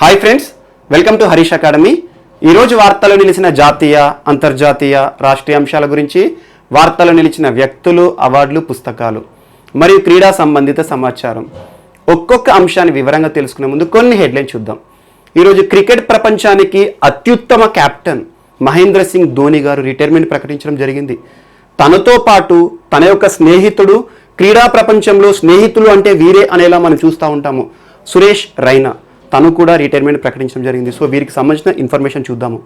Hi friends, welcome to Harish academy. ఈరోజు వార్తల్లో నిలిచిన జాతీయ, అంతర్జాతీయ, రాష్ట్రీయ అంశాల గురించి, వార్తల్లో నిలిచిన వ్యక్తులు, అవార్డులు, పుస్తకాలు మరియు క్రీడా సంబంధిత సమాచారం ఒక్కొక్క అంశాన్ని వివరంగా తెలుసుకునే ముందు కొన్ని హెడ్లైన్ చూద్దాం. ఈరోజు క్రికెట్ ప్రపంచానికి అత్యుత్తమ కెప్టెన్ మహేంద్ర సింగ్ ధోని గారు రిటైర్మెంట్ ప్రకటించడం జరిగింది. తనతో పాటు తన యొక్క స్నేహితుడు, క్రీడా ప్రపంచంలో స్నేహితులు అంటే వీరే అనేలా మనం చూస్తూ ఉంటాము, సురేష్ రైనా, తను కూడా రిటైర్మెంట్ ప్రకటించడం జరిగింది. సో వీరికి సంబంధించిన ఇన్ఫర్మేషన్ చూద్దాము.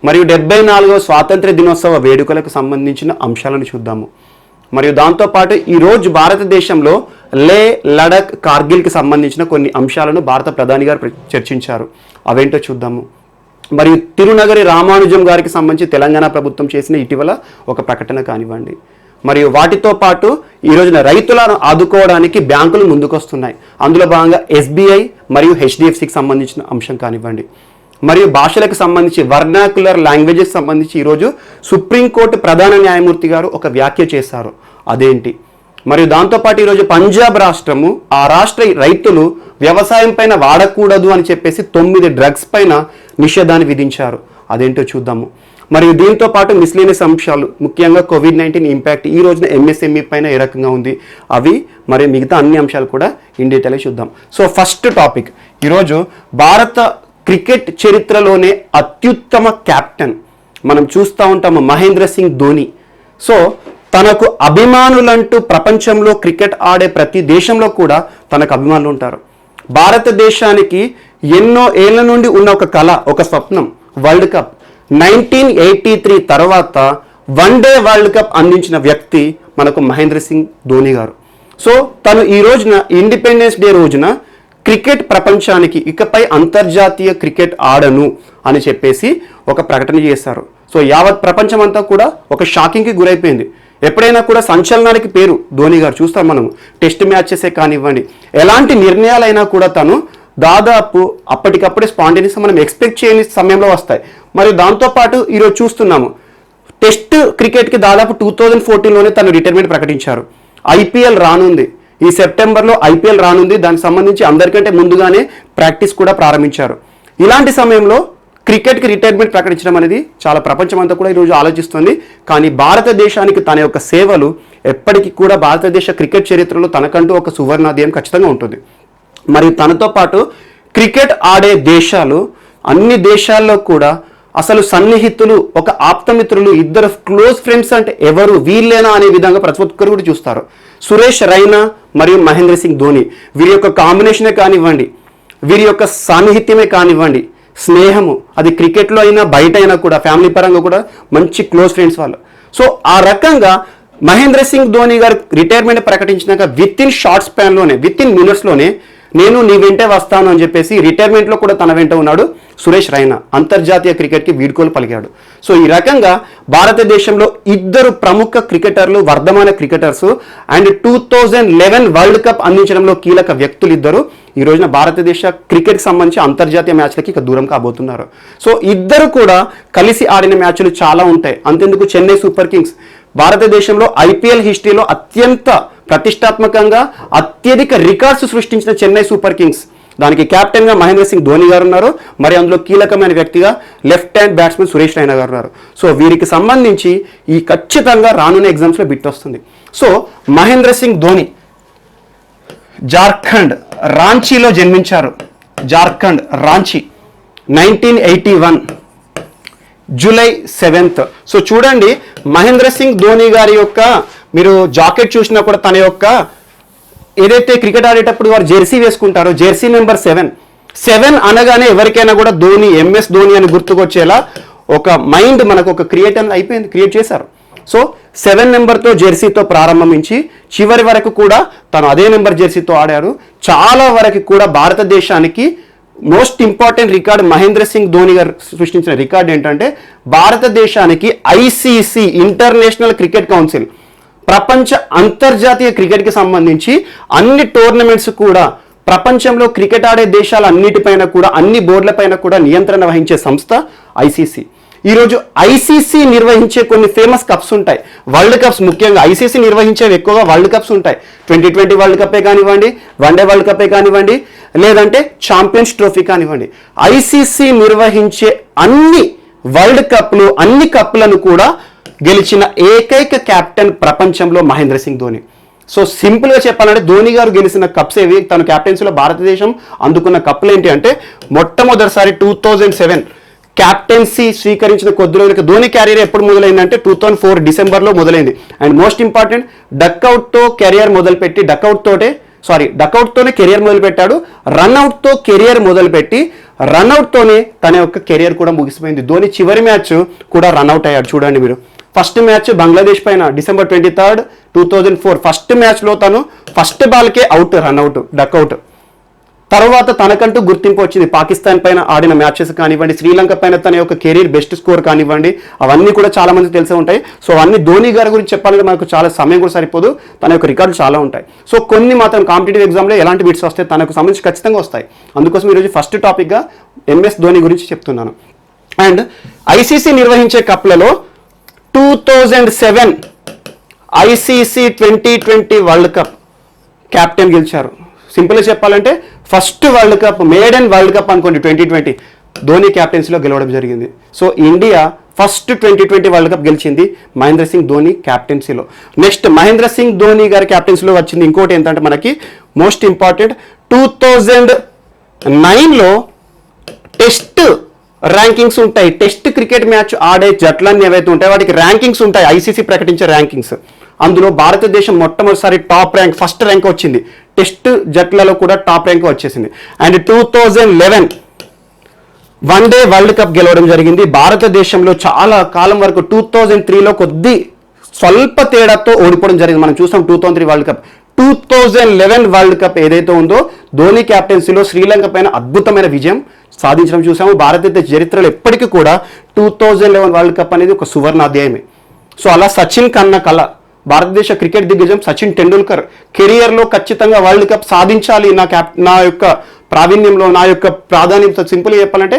మరియు 74వ స్వాతంత్ర దినోత్సవ వేడుకలకు సంబంధించిన అంశాలను చూద్దాము. మరియు దాంతోపాటు ఈరోజు భారతదేశంలో లే, లడక్, కార్గిల్కి సంబంధించిన కొన్ని అంశాలను భారత ప్రధాని గారు చర్చించారు. అవేంటో చూద్దాము. మరియు తిరునగరి రామానుజం గారికి సంబంధించి తెలంగాణ ప్రభుత్వం చేసిన ఇటీవల ఒక ప్రకటన కానివ్వండి. మరియు వాటితో పాటు ఈ రోజున రైతులను ఆదుకోవడానికి బ్యాంకులు ముందుకొస్తున్నాయి. అందులో భాగంగా ఎస్బీఐ మరియు హెచ్డిఎఫ్సికి సంబంధించిన అంశం కానివ్వండి. మరియు భాషలకు సంబంధించి వర్నాక్యులర్ లాంగ్వేజెస్ సంబంధించి ఈరోజు సుప్రీంకోర్టు ప్రధాన న్యాయమూర్తి గారు ఒక వ్యాఖ్య చేశారు. అదేంటి? మరియు దాంతోపాటు ఈరోజు పంజాబ్ రాష్ట్రము, ఆ రాష్ట్ర రైతులు వ్యవసాయం పైన వాడకూడదు అని చెప్పేసి 9 డ్రగ్స్ పైన నిషేధాన్ని విధించారు. అదేంటో చూద్దాము. మరియు దీంతో పాటు మిస్లేనియస్ అంశాలు, ముఖ్యంగా కోవిడ్-19 ఇంపాక్ట్ ఈ రోజున ఎంఎస్ఎంఈ పైన ఏ రకంగా ఉంది, అవి మరియు మిగతా అన్ని అంశాలు కూడా ఇన్ డీటెయిల్గా చూద్దాం. సో ఫస్ట్ టాపిక్, ఈరోజు భారత క్రికెట్ చరిత్రలోనే అత్యుత్తమ కెప్టెన్ మనం చూస్తూ ఉంటాము మహేంద్ర సింగ్ ధోని. సో తనకు అభిమానులంటూ ప్రపంచంలో క్రికెట్ ఆడే ప్రతి దేశంలో కూడా తనకు అభిమానులు ఉంటారు. భారతదేశానికి ఎన్నో ఏళ్ల నుండి ఉన్న ఒక కళ, ఒక స్వప్నం, వరల్డ్ కప్. 1983 తర్వాత వన్డే వరల్డ్ కప్ అందించిన వ్యక్తి మనకు మహేంద్ర సింగ్ ధోని గారు. సో తను ఈ రోజున ఇండిపెండెన్స్ డే రోజున క్రికెట్ ప్రపంచానికి ఇకపై అంతర్జాతీయ క్రికెట్ ఆడను అని చెప్పేసి ఒక ప్రకటన చేశారు. సో యావత్ ప్రపంచం అంతా కూడా ఒక షాకింగ్కి గురైపోయింది. ఎప్పుడైనా కూడా సంచలనానికి పేరు ధోని గారు. చూస్తాం మనం టెస్ట్ మ్యాచెసే కానివ్వండి, ఎలాంటి నిర్ణయాలైనా కూడా తను దాదాపు అప్పటికప్పుడే స్పాంటేనియస్గా మనం ఎక్స్పెక్ట్ చేయని సమయంలో వస్తాయి. మరియు దాంతోపాటు ఈరోజు చూస్తున్నాము, టెస్ట్ క్రికెట్కి దాదాపు 2014లోనే తను రిటైర్మెంట్ ప్రకటించారు. ఐపీఎల్ రానుంది, ఈ సెప్టెంబర్లో ఐపీఎల్ రానుంది. దానికి సంబంధించి అందరికంటే ముందుగానే ప్రాక్టీస్ కూడా ప్రారంభించారు. ఇలాంటి సమయంలో క్రికెట్కి రిటైర్మెంట్ ప్రకటించడం అనేది చాలా ప్రపంచం అంతా కూడా ఈరోజు ఆలోచిస్తుంది. కానీ భారతదేశానికి తన యొక్క సేవలు ఎప్పటికీ కూడా భారతదేశ క్రికెట్ చరిత్రలో తనకంటూ ఒక సువర్ణాధ్యాయం ఖచ్చితంగా ఉంటుంది. మరియు తనతో పాటు క్రికెట్ ఆడే దేశాలు, అన్ని దేశాల్లో కూడా అసలు సన్నిహితులు, ఒక ఆప్తమిత్రులు, ఇద్దరు క్లోజ్ ఫ్రెండ్స్ అంటే ఎవరు, వీళ్ళేనా అనే విధంగా ప్రతి ఒక్కరు కూడా చూస్తారు. సురేష్ రైనా మరియు మహేంద్ర సింగ్ ధోని, వీరి యొక్క కాంబినేషనే కానివ్వండి, వీరి యొక్క సాన్నిహిత్యమే కానివ్వండి, స్నేహము, అది క్రికెట్లో అయినా బయట అయినా కూడా ఫ్యామిలీ పరంగా కూడా మంచి క్లోజ్ ఫ్రెండ్స్ వాళ్ళు. సో ఆ రకంగా మహేంద్ర సింగ్ ధోని గారు రిటైర్మెంట్ ప్రకటించినాక విత్ ఇన్ షార్ట్ స్పాన్లోనే, విత్ ఇన్ మినిట్స్లోనే నేను నీ వెంటే వస్తాను అని చెప్పేసి రిటైర్మెంట్లో కూడా తన వెంట ఉన్నాడు సురేష్ రైనా. అంతర్జాతీయ క్రికెట్కి వీడ్కోలు పలికాడు. సో ఈ రకంగా భారతదేశంలో ఇద్దరు ప్రముఖ క్రికెటర్లు, వర్ధమాన క్రికెటర్స్ అండ్ 2011 వరల్డ్ కప్ అందించడంలో కీలక వ్యక్తులు ఇద్దరు ఈ రోజున భారతదేశ క్రికెట్కి సంబంధించి అంతర్జాతీయ మ్యాచ్లకి ఇక దూరం కాబోతున్నారు. సో ఇద్దరు కూడా కలిసి ఆడిన మ్యాచ్లు చాలా ఉంటాయి. అంతెందుకు, చెన్నై సూపర్ కింగ్స్ భారతదేశంలో ఐపీఎల్ హిస్టరీలో అత్యంత ప్రతిష్టాత్మకంగా అత్యధిక రికార్డ్స్ సృష్టించిన చెన్నై సూపర్ కింగ్స్, దానికి కెప్టెన్గా మహేంద్ర సింగ్ ధోని గారు ఉన్నారు. మరి అందులో కీలకమైన వ్యక్తిగా left hand batsmen Suresh Raina గారు ఉన్నారు. సో వీరికి సంబంధించి ఈ ఖచ్చితంగా రానున్న ఎగ్జామ్స్లో బిట్ వస్తుంది. సో మహేంద్ర సింగ్ ధోని జార్ఖండ్ రాంచీలో జన్మించారు. Jharkhand Ranchi, 1981 July 7th. So చూడండి, మహేంద్ర సింగ్ ధోని గారి యొక్క మీరు జాకెట్ చూసినా కూడా తన యొక్క ఏదైతే క్రికెట్ ఆడేటప్పుడు వారు జెర్సీ వేసుకుంటారో, జెర్సీ నెంబర్ 7 అనగానే ఎవరికైనా కూడా ధోని, ఎంఎస్ ధోని అని గుర్తుకొచ్చేలా ఒక మైండ్ మనకు ఒక క్రియేట్ చేశారు. సో 7 నెంబర్తో జెర్సీతో ప్రారంభించి చివరి వరకు కూడా తను అదే నెంబర్ జెర్సీతో ఆడారు. చాలా వరకు కూడా భారతదేశానికి most important record Mahendra Singh Dhoni గారు సృష్టించిన రికార్డ్ ఏంటంటే, భారతదేశానికి ఐసీసీ, ఇంటర్నేషనల్ క్రికెట్ కౌన్సిల్, ప్రపంచ అంతర్జాతీయ క్రికెట్కి సంబంధించి అన్ని టోర్నమెంట్స్ కూడా ప్రపంచంలో క్రికెట్ ఆడే దేశాలన్నిటిపైన కూడా, అన్ని బోర్డులపైన కూడా నియంత్రణ వహించే సంస్థ ఐసీసీ. ఈరోజు ఐసీసీ నిర్వహించే కొన్ని ఫేమస్ కప్స్ ఉంటాయి, వరల్డ్ కప్స్. ముఖ్యంగా ఐసీసీ నిర్వహించేవి ఎక్కువగా వరల్డ్ కప్స్ ఉంటాయి. 2020 వరల్డ్ కప్పే కానివ్వండి, వన్డే వరల్డ్ కప్పే కానివ్వండి, లేదంటే ఛాంపియన్స్ ట్రోఫీ కానివ్వండి. ఐసీసీ నిర్వహించే అన్ని వరల్డ్ కప్లు, అన్ని కప్లను కూడా గెలిచిన ఏకైక కెప్టెన్ ప్రపంచంలో మహేంద్ర సింగ్ ధోని. సో సింపుల్గా చెప్పాలంటే ధోని గారు గెలిచిన కప్స్ ఏవి, తన కెప్టెన్సీలో భారతదేశం అందుకున్న కప్పులు ఏంటి అంటే, మొట్టమొదటిసారి 2007 క్యాప్టెన్సీ స్వీకరించిన కొద్ది రోజులకి ధోని క్యారియర్ ఎప్పుడు మొదలైందంటే 2004 డిసెంబర్లో మొదలైంది. అండ్ మోస్ట్ ఇంపార్టెంట్, డక్అవుట్తో కెరియర్ మొదలుపెట్టి, డక్అవుట్తోనే కెరియర్ మొదలుపెట్టాడు. రన్అవుట్తో కెరియర్ మొదలుపెట్టి రన్అవుట్తోనే తన యొక్క కెరియర్ కూడా ముగిసిపోయింది. ధోని చివరి మ్యాచ్ కూడా రన్అవుట్ అయ్యాడు. చూడండి మీరు, ఫస్ట్ మ్యాచ్ బంగ్లాదేశ్ పైన December 23, 2004 ఫస్ట్ మ్యాచ్లో తను ఫస్ట్ బాల్కే అవుట్, రన్అవుట్, డక్అవుట్. తర్వాత తనకంటూ గుర్తింపు వచ్చింది. పాకిస్తాన్ పైన ఆడిన మ్యాచెస్ కానివ్వండి, శ్రీలంక పైన తన యొక్క కెరీర్ బెస్ట్ స్కోర్ కానివ్వండి, అవన్నీ కూడా చాలా మందికి తెలిసే ఉంటాయి. సో అన్ని ధోని గారి గురించి చెప్పాలంటే మనకు చాలా సమయం కూడా సరిపోదు, తన యొక్క రికార్డులు చాలా ఉంటాయి. సో కొన్ని మాత్రం కాంపిటేటివ్ ఎగ్జామ్లో ఎలాంటి బిట్స్ వస్తాయి తనకు సంబంధించి ఖచ్చితంగా వస్తాయి. అందుకోసం ఈరోజు ఫస్ట్ టాపిక్గా ఎంఎస్ ధోని గురించి చెప్తున్నాను. అండ్ ఐసీసీ నిర్వహించే కప్లలో 2007 ఐసీసీ 2020 వరల్డ్ కప్ క్యాప్టెన్ గెలిచారు. సింపుల్గా చెప్పాలంటే first world cup, maiden world cup అనుకోండి 2020, ధోని క్యాప్టెన్సీలో గెలవడం జరిగింది. So India first 2020 world cup గెలిచింది మహేంద్ర సింగ్ ధోని క్యాప్టెన్సీలో. నెక్స్ట్ మహేంద్ర సింగ్ ధోని గారి క్యాప్టెన్సీలో వచ్చింది ఇంకోటి ఏంటంటే మనకి మోస్ట్ ఇంపార్టెంట్, 2009లో టెస్ట్ ర్యాంకింగ్స్ ఉంటాయి. టెస్ట్ క్రికెట్ మ్యాచ్ ఆడే జట్లన్నీ ఏవైతే ఉంటాయో వాటికి ర్యాంకింగ్స్ ఉంటాయి, ఐసీసీ ప్రకటించే ర్యాంకింగ్స్. అందులో భారతదేశం మొట్టమొదటిసారి టాప్ ర్యాంక్, ఫస్ట్ ర్యాంక్ వచ్చింది. టెస్ట్ జట్లలో కూడా టాప్ ర్యాంక్ వచ్చేసింది. అండ్ 2011 వన్డే వరల్డ్ కప్ గెలవడం జరిగింది భారతదేశంలో. చాలా కాలం వరకు 2003లో స్వల్ప తేడాతో ఓడిపోవడం జరిగింది. మనం చూసాం 2003 వరల్డ్ కప్. 2011 వరల్డ్ కప్ ఏదైతే ఉందో ధోని క్యాప్టెన్సీలో శ్రీలంక పైన అద్భుతమైన విజయం సాధించడం చూసాము. భారతదేశ చరిత్రలో ఎప్పటికీ కూడా 2011 వరల్డ్ కప్ అనేది ఒక సువర్ణాధ్యాయమే. సో అలా సచిన్ కన్న కళ, భారతదేశ క్రికెట్ దిగ్గజం సచిన్ టెండూల్కర్ కెరియర్లో ఖచ్చితంగా వరల్డ్ కప్ సాధించాలి, నా యొక్క ప్రావీణ్యంలో, నా యొక్క ప్రాధాన్యత. సింపుల్గా చెప్పాలంటే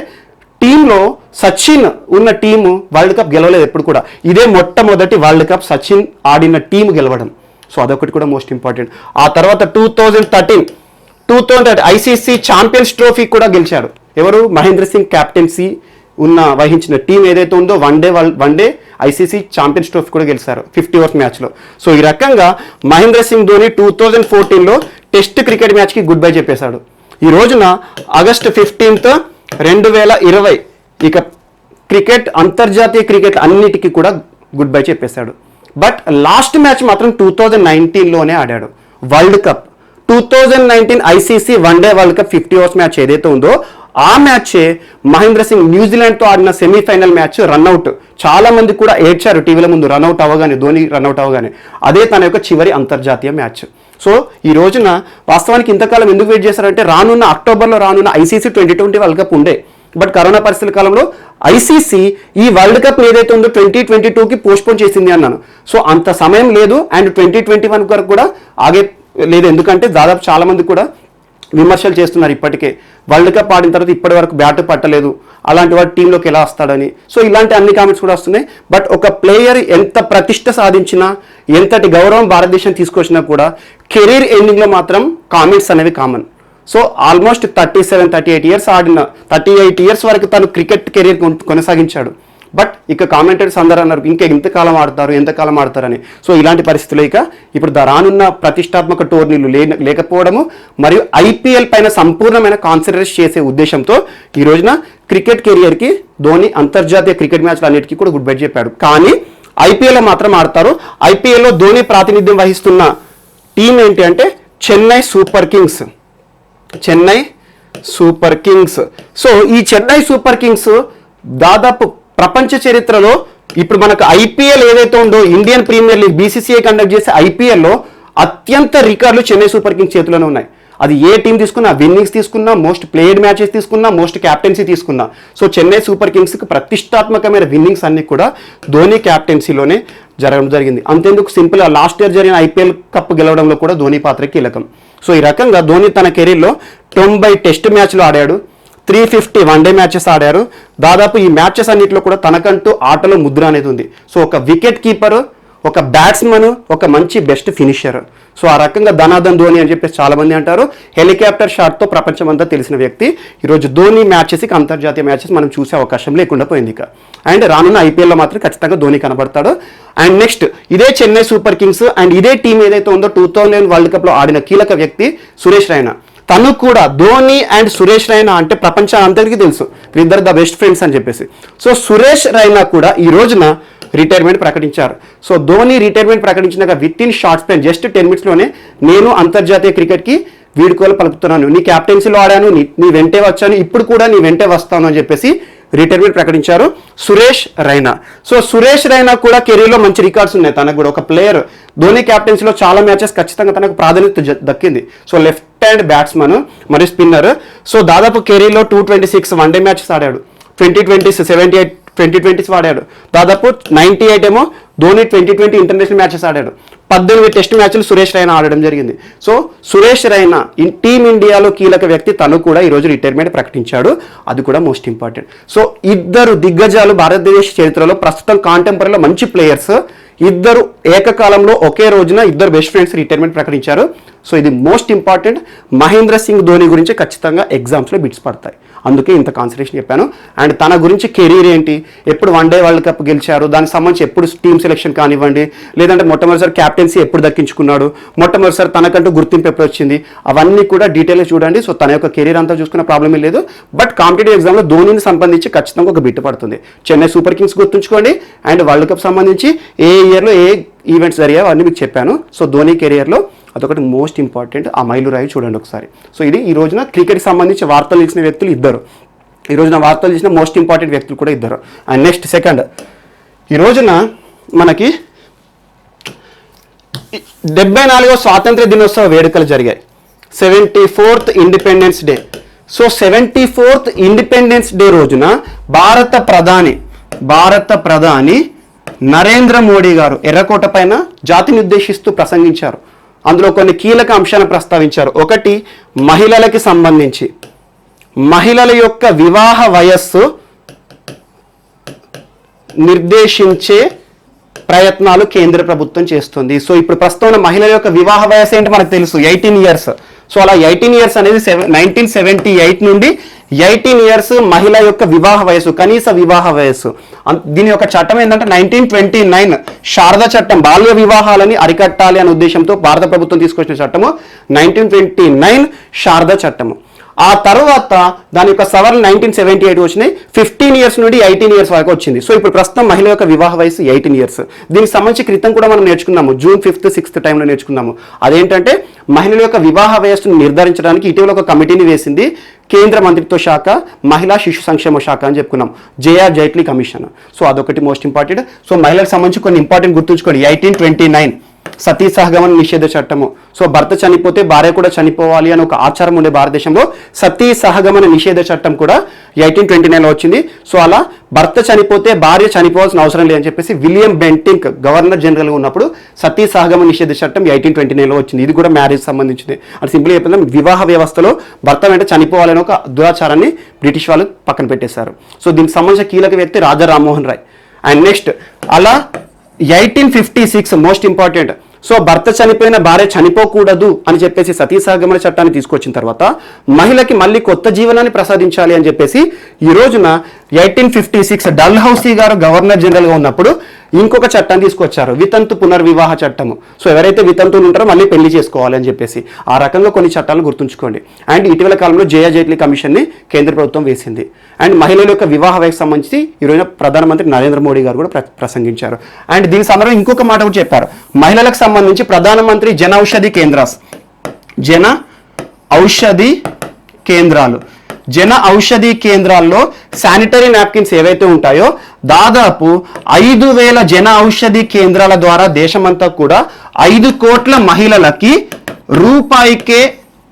టీంలో సచిన్ ఉన్న టీము వరల్డ్ కప్ గెలవలేదు ఎప్పుడు కూడా. ఇదే మొట్టమొదటి వరల్డ్ కప్ సచిన్ ఆడిన టీం గెలవడం. సో అదొకటి కూడా మోస్ట్ ఇంపార్టెంట్. ఆ తర్వాత 2013 ఐసీసీ ఛాంపియన్స్ ట్రోఫీ కూడా గెలిచాడు. ఎవరు? మహేంద్ర సింగ్ క్యాప్టెన్సీ వహించిన టీం ఏదైతే ఉందో వన్డే ఐసీసీ ఛాంపియన్స్ ట్రోఫీ కూడా గెలిచారు 50 ఓవర్స్ మ్యాచ్లో. సో ఈ రకంగా మహేంద్ర సింగ్ ధోని 2014లో టెస్ట్ క్రికెట్ మ్యాచ్కి గుడ్ బై చెప్పేశాడు. ఈ రోజున August 15, 2020 ఇక క్రికెట్, అంతర్జాతీయ క్రికెట్ అన్నిటికీ కూడా గుడ్ బై చెప్పేశాడు. బట్ లాస్ట్ మ్యాచ్ మాత్రం 2019లోనే ఆడాడు world cup. 2019 ICC one day world cup 50 overs match ఏదైతే ఉందో ఆ మ్యాచే మహేంద్ర సింగ్ న్యూజిలాండ్తో ఆడిన సెమీఫైనల్ మ్యాచ్ రన్అవుట్. చాలా మంది కూడా ఏడ్చారు టీవీల ముందు రన్అవుట్ అవ్వగానే, ధోని రన్అవుట్ అవ్వగానే. అదే తన యొక్క చివరి అంతర్జాతీయ మ్యాచ్. సో ఈ రోజున వాస్తవానికి ఇంతకాలం ఎందుకు వెయిట్ చేశారంటే అక్టోబర్లో రానున్న ఐసీసీ 2020 వరల్డ్ కప్ ఉండే. బట్ కరోనా పరిస్థితుల కాలంలో ఐసీసీ ఈ వరల్డ్ కప్ ఏదైతే ఉందో 2022కి పోస్ట్పోన్ చేసింది అన్నాను. సో అంత సమయం లేదు. అండ్ 2021 వరకు కూడా ఆగే లేదు. ఎందుకంటే దాదాపు చాలా మంది కూడా విమర్శలు చేస్తున్నారు ఇప్పటికే, వరల్డ్ కప్ ఆడిన తర్వాత ఇప్పటి వరకు బ్యాట్ పట్టలేదు, అలాంటి వాడు టీంలోకి ఎలా వస్తాడని. సో ఇలాంటి అన్ని కామెంట్స్ కూడా వస్తున్నాయి. బట్ ఒక ప్లేయర్ ఎంత ప్రతిష్ట సాధించినా, ఎంతటి గౌరవం భారతదేశం తీసుకొచ్చినా కూడా కెరీర్ ఎండింగ్లో మాత్రం కామెంట్స్ అనేవి కామన్. సో ఆల్మోస్ట్ 38 ఇయర్స్ వరకు తను క్రికెట్ కెరీర్ కొనసాగించాడు. బట్ ఇక కామెంటర్స్ అందరూ అన్నారు ఎంతకాలం ఆడతారని. సో ఇలాంటి పరిస్థితులు ఇప్పుడు రానున్న ప్రతిష్టాత్మక టోర్నీలు లేకపోవడము మరియు ఐపీఎల్ పైన సంపూర్ణమైన కాన్సన్ట్రేట్ చేసే ఉద్దేశంతో ఈ రోజున క్రికెట్ కెరియర్కి ధోని అంతర్జాతీయ క్రికెట్ మ్యాచ్లు అన్నిటికీ కూడా గుడ్ బై చెప్పాడు. కానీ ఐపీఎల్లో మాత్రం ఆడతారు. ఐపీఎల్లో ధోని ప్రాతినిధ్యం వహిస్తున్న టీం ఏంటి అంటే చెన్నై సూపర్ కింగ్స్. సో ఈ చెన్నై సూపర్ కింగ్స్ దాదాపు ప్రపంచ చరిత్రలో ఇప్పుడు మనకు ఐపీఎల్ ఏదైతే ఉందో Indian Premier League BCCI conduct చేసే ఐపీఎల్లో అత్యంత రికార్డులు చెన్నై సూపర్ కింగ్స్ చేతిలోనే ఉన్నాయి. అది ఏ టీం తీసుకున్నా, విన్నింగ్స్ తీసుకున్నా, మోస్ట్ ప్లేయర్డ్ మ్యాచెస్ తీసుకున్నా, మోస్ట్ క్యాప్టెన్సీ తీసుకున్నా. సో చెన్నై సూపర్ కింగ్స్కి ప్రతిష్టాత్మకమైన విన్నింగ్స్ అన్ని కూడా ధోని క్యాప్టెన్సీలోనే జరగడం జరిగింది. అంతేందుకు సింపుల్గా లాస్ట్ ఇయర్ జరిగిన ఐపీఎల్ కప్ గెలవడంలో కూడా ధోని పాత్ర కీలకం. సో ఈ రకంగా ధోని తన కెరీర్లో 90 టెస్ట్ మ్యాచ్లు ఆడాడు, 350 వన్డే మ్యాచెస్ ఆడారు. దాదాపు ఈ మ్యాచెస్ అన్నింటిలో కూడా తనకంటూ ఆటలో ముద్ర అనేది ఉంది. సో ఒక వికెట్ కీపరు, ఒక బ్యాట్స్మన్, ఒక మంచి బెస్ట్ ఫినిషర్. సో ఆ రకంగా ధనాధన్ ధోని అని చెప్పేసి చాలామంది అంటారు. హెలికాప్టర్ షాట్తో ప్రపంచం అంతా తెలిసిన వ్యక్తి. ఈరోజు ధోని మ్యాచెస్కి అంతర్జాతీయ మ్యాచెస్ మనం చూసే అవకాశం లేకుండా పోయింది ఇక. అండ్ రానున్న ఐపీఎల్లో మాత్రం ఖచ్చితంగా ధోని కనబడతాడు. అండ్ నెక్స్ట్ ఇదే చెన్నై సూపర్ కింగ్స్ అండ్ ఇదే టీం ఏదైతే ఉందో 2011 వరల్డ్ కప్లో ఆడిన కీలక వ్యక్తి సురేష్ రైనా. తను కూడా ధోని అండ్ సురేష్ రైనా అంటే ప్రపంచానంతరికీ తెలుసు, వీళ్ళిద్దరు ద బెస్ట్ ఫ్రెండ్స్ అని చెప్పేసి. సో సురేష్ రైనా కూడా ఈ రోజున రిటైర్మెంట్ ప్రకటించారు. సో ధోని రిటైర్మెంట్ ప్రకటించినాక within short span just 10 minutesలోనే నేను అంతర్జాతీయ క్రికెట్కి వీడుకోలు పలుకుతున్నాను, నీ క్యాప్టెన్సీలో ఆడాను, నీ వెంటే వచ్చాను, ఇప్పుడు కూడా నీ వెంటే వస్తాను అని చెప్పేసి రిటైర్మెంట్ ప్రకటించారు సురేష్ రైనా. సో సురేష్ రైనా కూడా కెరీర్లో మంచి రికార్డ్స్ ఉన్నాయి. తనకు కూడా ఒక ప్లేయర్ ధోని క్యాప్టెన్సీలో చాలా మ్యాచెస్ ఖచ్చితంగా తనకు ప్రాధాన్యత దక్కింది. సో లెఫ్ట్ హ్యాండ్ బ్యాట్స్మన్ మరియు స్పిన్నర్. సో దాదాపు కెరీర్లో 226 వన్డే మ్యాచెస్ ఆడాడు. 2020s 78 2020s ఆడాడు. దాదాపు 98 ఏమో ధోని 2020 ఇంటర్నేషనల్ మ్యాచెస్ ఆడాడు. 18 టెస్ట్ మ్యాచ్లు సురేష్ రైనా ఆడడం జరిగింది. సో సురేష్ రైనా టీమిండియాలో కీలక వ్యక్తి. తను కూడా ఈరోజు రిటైర్మెంట్ ప్రకటించాడు. అది కూడా మోస్ట్ ఇంపార్టెంట్. సో ఇద్దరు దిగ్గజాలు భారతదేశ చరిత్రలో ప్రస్తుతం కాంటెంపరీలో మంచి ప్లేయర్స్ ఇద్దరు ఏకకాలంలో ఒకే రోజున ఇద్దరు బెస్ట్ ఫ్రెండ్స్ రిటైర్మెంట్ ప్రకటించారు. సో ఇది మోస్ట్ ఇంపార్టెంట్. మహేంద్ర సింగ్ ధోని గురించి ఖచ్చితంగా ఎగ్జామ్స్లో బిట్స్ పడతాయి, అందుకే ఇంత కాన్సన్ట్రేషన్ చెప్పాను. అండ్ తన గురించి కెరీర్ ఏంటి, ఎప్పుడు వన్డే వరల్డ్ కప్ గెలిచారు, దానికి సంబంధించి ఎప్పుడు టీమ్ సెలెక్షన్ కానివ్వండి, లేదంటే మొట్టమొదటిసారి క్యాప్టెన్సీ ఎప్పుడు దక్కించుకున్నాడు, మొట్టమొదటిసారి తనకంటూ గుర్తింపు ఎప్పుడు వచ్చింది, అవన్నీ కూడా డీటెయిల్గా చూడండి. సో తన యొక్క కెరీర్ అంతా చూసుకున్న ప్రాబ్లమే లేదు. బట్ కాంపిటేటివ్ ఎగ్జామ్లో ధోనిని సంబంధించి ఖచ్చితంగా ఒక బిట్ పడుతుంది. చెన్నై సూపర్ కింగ్స్ గుర్తుంచుకోండి. అండ్ వరల్డ్ కప్ సంబంధించి ఏ ఇయర్లో ఏ ఈవెంట్స్ జరిగాయో అన్నీ మీకు చెప్పాను. సో ధోని కెరియర్లో అదొకటి మోస్ట్ ఇంపార్టెంట్. ఆ మైలురాయి చూడండి ఒకసారి. సో ఇది ఈ రోజున క్రికెట్కి సంబంధించి వార్తలు ఇచ్చిన వ్యక్తులు ఇద్దరు. ఈ రోజున వార్తలు ఇచ్చిన మోస్ట్ ఇంపార్టెంట్ వ్యక్తులు కూడా ఇద్దరు. అండ్ నెక్స్ట్ సెకండ్, ఈ రోజున మనకి 74వ స్వాతంత్ర దినోత్సవ వేడుకలు జరిగాయి. 74th independence day. So 74th independence day రోజున భారత ప్రధాని నరేంద్ర మోడీ గారు ఎర్రకోట పైన జాతిని ఉద్దేశిస్తూ ప్రసంగించారు. అందులో కొన్ని కీలక అంశాలను ప్రస్తావించారు. ఒకటి, మహిళలకి సంబంధించి మహిళల యొక్క వివాహ వయస్సు నిర్దేశించే ప్రయత్నాలు కేంద్ర ప్రభుత్వం చేస్తుంది. సో ఇప్పుడు ప్రస్తుతం మహిళల యొక్క వివాహ వయస్సు ఏంటి మనకు తెలుసు, 18 years. సో అలా 18 years అనేది 1978 నుండి 18 years మహిళ యొక్క వివాహ వయస్సు, కనీస వివాహ వయస్సు. దీని యొక్క చట్టం ఏంటంటే 1929 శారదా చట్టం, బాల్య వివాహాలని అరికట్టాలి అనే ఉద్దేశంతో భారత ప్రభుత్వం తీసుకొచ్చిన చట్టము 1929 శారదా చట్టము. ఆ తర్వాత దాని యొక్క సవరణ 1978 వచ్చినాయి. 15 years నుండి 18 years వరకు వచ్చింది. సో ఇప్పుడు ప్రస్తుతం మహిళ యొక్క వివాహ వయసు 18 years. దీనికి సంబంధించి క్రితం కూడా మనం నేర్చుకున్నాము, June 5th 6th టైంలో నేర్చుకున్నాము. అదేంటంటే మహిళల యొక్క వివాహ వయస్సును నిర్ధారించడానికి ఇటీవల ఒక కమిటీని వేసింది కేంద్ర మంత్రిత్వ శాఖ, మహిళా శిశు సంక్షేమ శాఖ అని చెప్పుకున్నాం, జేఆర్ జైట్లీ కమిషన్. సో అదొకటి మోస్ట్ ఇంపార్టెంట్. సో మహిళలకు సంబంధించి కొన్ని ఇంపార్టెంట్ గుర్తుంచుకోండి. 1829 సతీ సహగమన నిషేధ చట్టము. సో భర్త చనిపోతే భార్య కూడా చనిపోవాలి అని ఒక ఆచారం ఉండే భారతదేశంలో సతీ సహగమన నిషేధ చట్టం కూడా 1829లో వచ్చింది. సో అలా భర్త చనిపోతే భార్య చనిపోవాల్సిన అవసరం లేదని చెప్పేసి విలియం బెంటింక్ గవర్నర్ జనరల్గా ఉన్నప్పుడు సతీ సహగమన నిషేధ చట్టం 1829లో వచ్చింది. ఇది కూడా మ్యారేజ్ సంబంధించింది. అది సింపుల్గా చెప్పింది, వివాహ వ్యవస్థలో భర్త వెంట చనిపోవాలని ఒక దురాచారాన్ని బ్రిటిష్ వాళ్ళు పక్కన పెట్టేశారు. సో దీనికి సంబంధించిన కీలక వ్యక్తి రాజా రామ్మోహన్ రాయ్. అండ్ నెక్స్ట్ అలా 1856 మోస్ట్ ఇంపార్టెంట్. సో భర్త చనిపోయిన భార్య చనిపోకూడదు అని చెప్పేసి సతీ సహగమన చట్టాన్ని తీసుకొచ్చిన తర్వాత మహిళకి మళ్ళీ కొత్త జీవనాన్ని ప్రసాదించాలి అని చెప్పేసి ఈ రోజున 1856 డల్హౌసీ గారు గవర్నర్ జనరల్గా ఉన్నప్పుడు ఇంకొక చట్టాన్ని తీసుకొచ్చారు, వితంతు పునర్వివాహ చట్టము. సో ఎవరైతే వితంతులు ఉంటారో మళ్ళీ పెళ్లి చేసుకోవాలి అని చెప్పేసి ఆ రకంగా కొన్ని చట్టాలను గుర్తుంచుకోండి. అండ్ ఇటీవల కాలంలో జేఆర్ జైట్లీ కమిషన్ని కేంద్ర ప్రభుత్వం వేసింది. అండ్ మహిళల యొక్క వివాహ వయసు సంబంధించి ఈరోజు ప్రధానమంత్రి నరేంద్ర మోడీ గారు కూడా ప్రసంగించారు. అండ్ దీని సందర్భంగా ఇంకొక మాట కూడా చెప్పారు, మహిళలకు సంబంధించి ప్రధానమంత్రి జన ఔషధి కేంద్రాలు జన ఔషధి కేంద్రాల్లో శానిటరీ నాప్కిన్స్ ఏవైతే ఉంటాయో దాదాపు 5,000 జన ఔషధి కేంద్రాల ద్వారా దేశమంతా కూడా 5 కోట్ల మహిళలకి రూపాయికే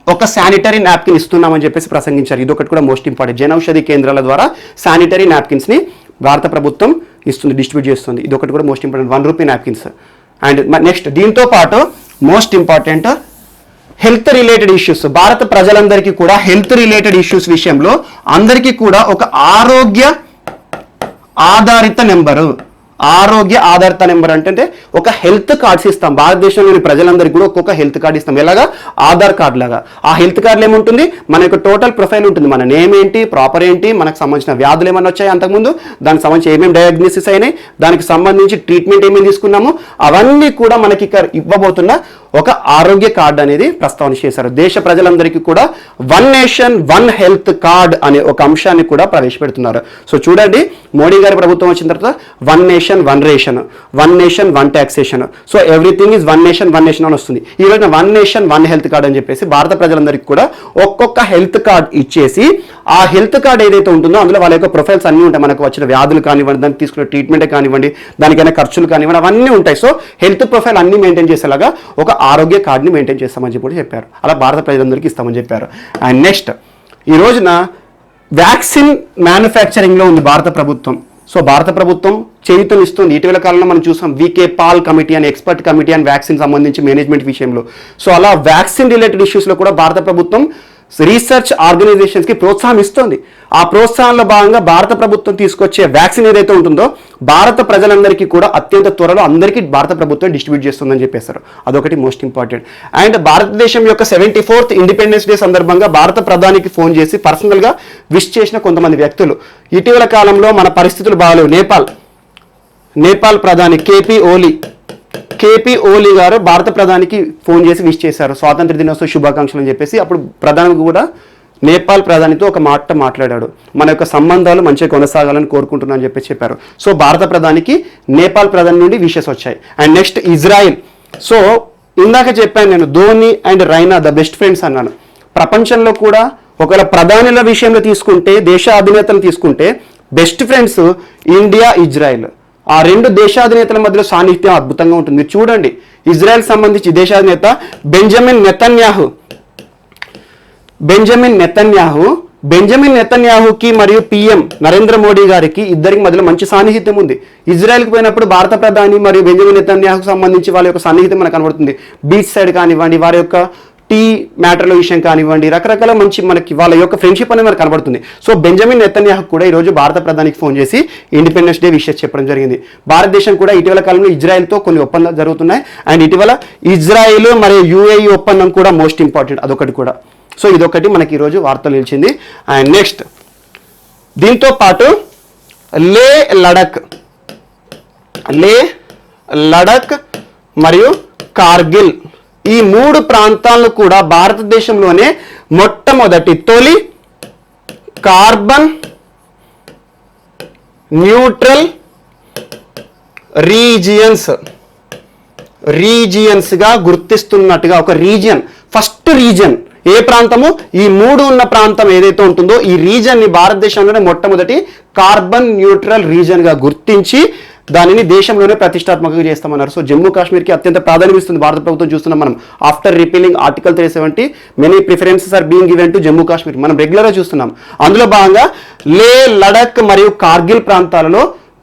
ఒక శానిటరీ నాప్కిన్ ఇస్తున్నామని చెప్పేసి ప్రసంగించారు. ఇదొకటి కూడా మోస్ట్ ఇంపార్టెంట్. జన ఔషధి కేంద్రాల ద్వారా శానిటరీ నాప్కిన్స్ని భారత ప్రభుత్వం ఇస్తుంది, డిస్ట్రిబ్యూట్ చేస్తుంది. ఇదొకటి కూడా most important, 1 rupee napkins. And next దీంతో పాటు most important health related issues, భారత ప్రజలందరికీ కూడా హెల్త్ రిలేటెడ్ ఇష్యూస్ విషయంలో అందరికీ కూడా ఒక ఆరోగ్య ఆధారిత నెంబరు, ఆరోగ్య ఆధారిత నెంబర్ అంటే ఒక హెల్త్ కార్డ్స్ ఇస్తాం. భారతదేశంలోని ప్రజలందరికీ కూడా ఒక్కొక్క హెల్త్ కార్డ్ ఇస్తాం. ఎలాగా? ఆధార్ కార్డ్ లాగా. ఆ హెల్త్ కార్డులో ఏముంటుంది? మన యొక్క టోటల్ ప్రొఫైల్ ఉంటుంది. మన నేమ్ ఏంటి, ప్రాపర్ ఏంటి, మనకు సంబంధించిన వ్యాధులు ఏమైనా వచ్చాయి అంతకుముందు, దానికి సంబంధించి ఏమేమి డయాగ్నోసిస్ అయినాయి, దానికి సంబంధించి ట్రీట్మెంట్ ఏమేమి తీసుకున్నాము, అవన్నీ కూడా మనకి ఇవ్వబోతున్న ఒక ఆరోగ్య కార్డు అనేది ప్రస్తావన చేశారు. దేశ ప్రజలందరికీ కూడా one nation one health card అనే ఒక అంశాన్ని కూడా ప్రవేశపెడుతున్నారు. సో చూడండి, మోడీ గారి ప్రభుత్వం వచ్చిన తర్వాత one nation one ration, one nation one taxation, so everything is one nation అని వస్తుంది. ఈ రోజున one nation one health card అని చెప్పేసి భారత ప్రజలందరికీ కూడా ఒక్కొక్క హెల్త్ కార్డ్ ఇచ్చేసి, ఆ హెల్త్ కార్డ్ ఏదైతే ఉంటుందో అందులో వాళ్ళ యొక్క ప్రొఫైల్స్ అన్నీ ఉంటాయి. మనకు వచ్చిన వ్యాధులు కానివ్వండి, దానికి తీసుకున్న ట్రీట్మెంట్ కానివ్వండి, దానికైనా ఖర్చులు కానివ్వండి, అవన్నీ ఉంటాయి. సో హెల్త్ ప్రొఫైల్ అన్ని మెయింటైన్ చేసేలాగా ఒక ఆరోగ్య కార్డుని మెయింటైన్ చేస్తామని చెప్పి చెప్పారు. అలా భారత ప్రజలందరికీ ఇస్తామని చెప్పారు. అండ్ నెక్స్ట్, ఈ రోజున వ్యాక్సిన్ మ్యానుఫ్యాక్చరింగ్లో ఉంది భారత ప్రభుత్వం. సో భారత ప్రభుత్వం చేయుతలు ఇస్తుంది. ఇటీవల కాలంలో మనం చూసాం వికే పాల్ కమిటీ అని, ఎక్స్పర్ట్ కమిటీ అని వ్యాక్సిన్ సంబంధించి మేనేజ్మెంట్ విషయంలో. సో అలా వ్యాక్సిన్ రిలేటెడ్ ఇష్యూస్లో కూడా భారత ప్రభుత్వం రీసెర్చ్ ఆర్గనైజేషన్స్కి ప్రోత్సాహం ఇస్తుంది. ఆ ప్రోత్సాహంలో భాగంగా భారత ప్రభుత్వం తీసుకొచ్చే వ్యాక్సిన్ ఏదైతే ఉంటుందో భారత ప్రజలందరికీ కూడా అత్యంత త్వరలో అందరికీ భారత ప్రభుత్వం డిస్ట్రిబ్యూట్ చేస్తుందని చెప్పేశారు. అదొకటి మోస్ట్ ఇంపార్టెంట్. అండ్ భారతదేశం యొక్క 74th ఇండిపెండెన్స్ డే సందర్భంగా భారత ప్రధానికి ఫోన్ చేసి పర్సనల్గా విష్ చేసిన కొంతమంది వ్యక్తులు. ఇటీవల కాలంలో మన పరిస్థితులు బాగాలేవు. నేపాల్ ప్రధాని కేపీ ఓలీ గారు భారత ప్రధానికి ఫోన్ చేసి విష్ చేశారు, స్వాతంత్ర దినోత్సవ శుభాకాంక్షలు అని చెప్పేసి. అప్పుడు ప్రధాని కూడా నేపాల్ ప్రధానితో ఒక మాట మాట్లాడాడు, మన యొక్క సంబంధాలు మంచిగా కొనసాగాలని కోరుకుంటున్నా అని చెప్పేసి చెప్పారు. సో భారత ప్రధానికి నేపాల్ ప్రధాని నుండి విషెస్ వచ్చాయి. And next Israel. సో ఇందాక చెప్పాను నేను, Dhoni and Raina the best friends అన్నాను. ప్రపంచంలో కూడా ఒకవేళ ప్రధానుల విషయంలో తీసుకుంటే, దేశ అధినేతలు తీసుకుంటే బెస్ట్ ఫ్రెండ్స్ ఇండియా, ఇజ్రాయిల్. ఆ రెండు దేశాధినేతల మధ్యలో సాన్నిహిత్యం అద్భుతంగా ఉంటుంది. మీరు చూడండి, ఇజ్రాయెల్ సంబంధించి దేశాధినేత బెంజమిన్ నెతన్యాహుకి మరియు పిఎం నరేంద్ర మోడీ గారికి ఇద్దరికి మధ్యలో మంచి సాన్నిహిత్యం ఉంది. ఇజ్రాయెల్కి పోయినప్పుడు భారత ప్రధాని మరియు బెంజమిన్ నెతన్యాహుకు సంబంధించి వాళ్ళ యొక్క సాన్నిహిత్యం మనకు కనబడుతుంది. బీచ్ సైడ్ కానివ్వండి, వారి యొక్క టీ మ్యాటర్ల విషయం కానివ్వండి, రకరకాల మంచి మనకి వాళ్ళ యొక్క ఫ్రెండ్షిప్ అనేది మనకు కనబడుతుంది. సో బెంజమిన్ నెతన్యాహు కూడా ఈరోజు భారత ప్రధానికి ఫోన్ చేసి ఇండిపెండెన్స్ డే విషెస్ చెప్పడం జరిగింది. భారతదేశం కూడా ఇటీవల కాలంలో ఇజ్రాయెల్తో కొన్ని ఒప్పందాలు జరుగుతున్నాయి. అండ్ ఇటీవల ఇజ్రాయెల్ మరియు యుఏఈ ఒప్పందం కూడా మోస్ట్ ఇంపార్టెంట్, అదొకటి కూడా. సో ఇదొకటి మనకి ఈరోజు వార్తలు నిలిచింది. అండ్ నెక్స్ట్, దీంతో పాటు లే లడక్ మరియు కార్గిల్, ఈ మూడు ప్రాంతాలను కూడా భారతదేశంలోనే మొట్టమొదటి తొలి కార్బన్ న్యూట్రల్ రీజియన్స్గా గుర్తిస్తున్నట్టుగా ఒక రీజియన్, ఫస్ట్ రీజియన్ ఏ ప్రాంతము, ఈ మూడు ఉన్న ప్రాంతం ఏదైతే ఉంటుందో ఈ రీజియన్ని భారతదేశంలోనే మొట్టమొదటి కార్బన్ న్యూట్రల్ రీజియన్గా గుర్తించి దానిని దేశంలోనే ప్రతిష్టాత్మకంగా చేస్తామన్నారు. సో జమ్మూ కాశ్మీర్కి అత్యంత ప్రాధాన్యం ఇస్తుంది భారత ప్రభుత్వం. చూస్తున్నాం మనం, after repealing article 370 many preferences are being given to Jammu Kashmir, మనం రెగ్యులర్గా చూస్తున్నాం. అందులో భాగంగా లే, లడక్ మరియు కార్గిల్ ప్రాంతాలలో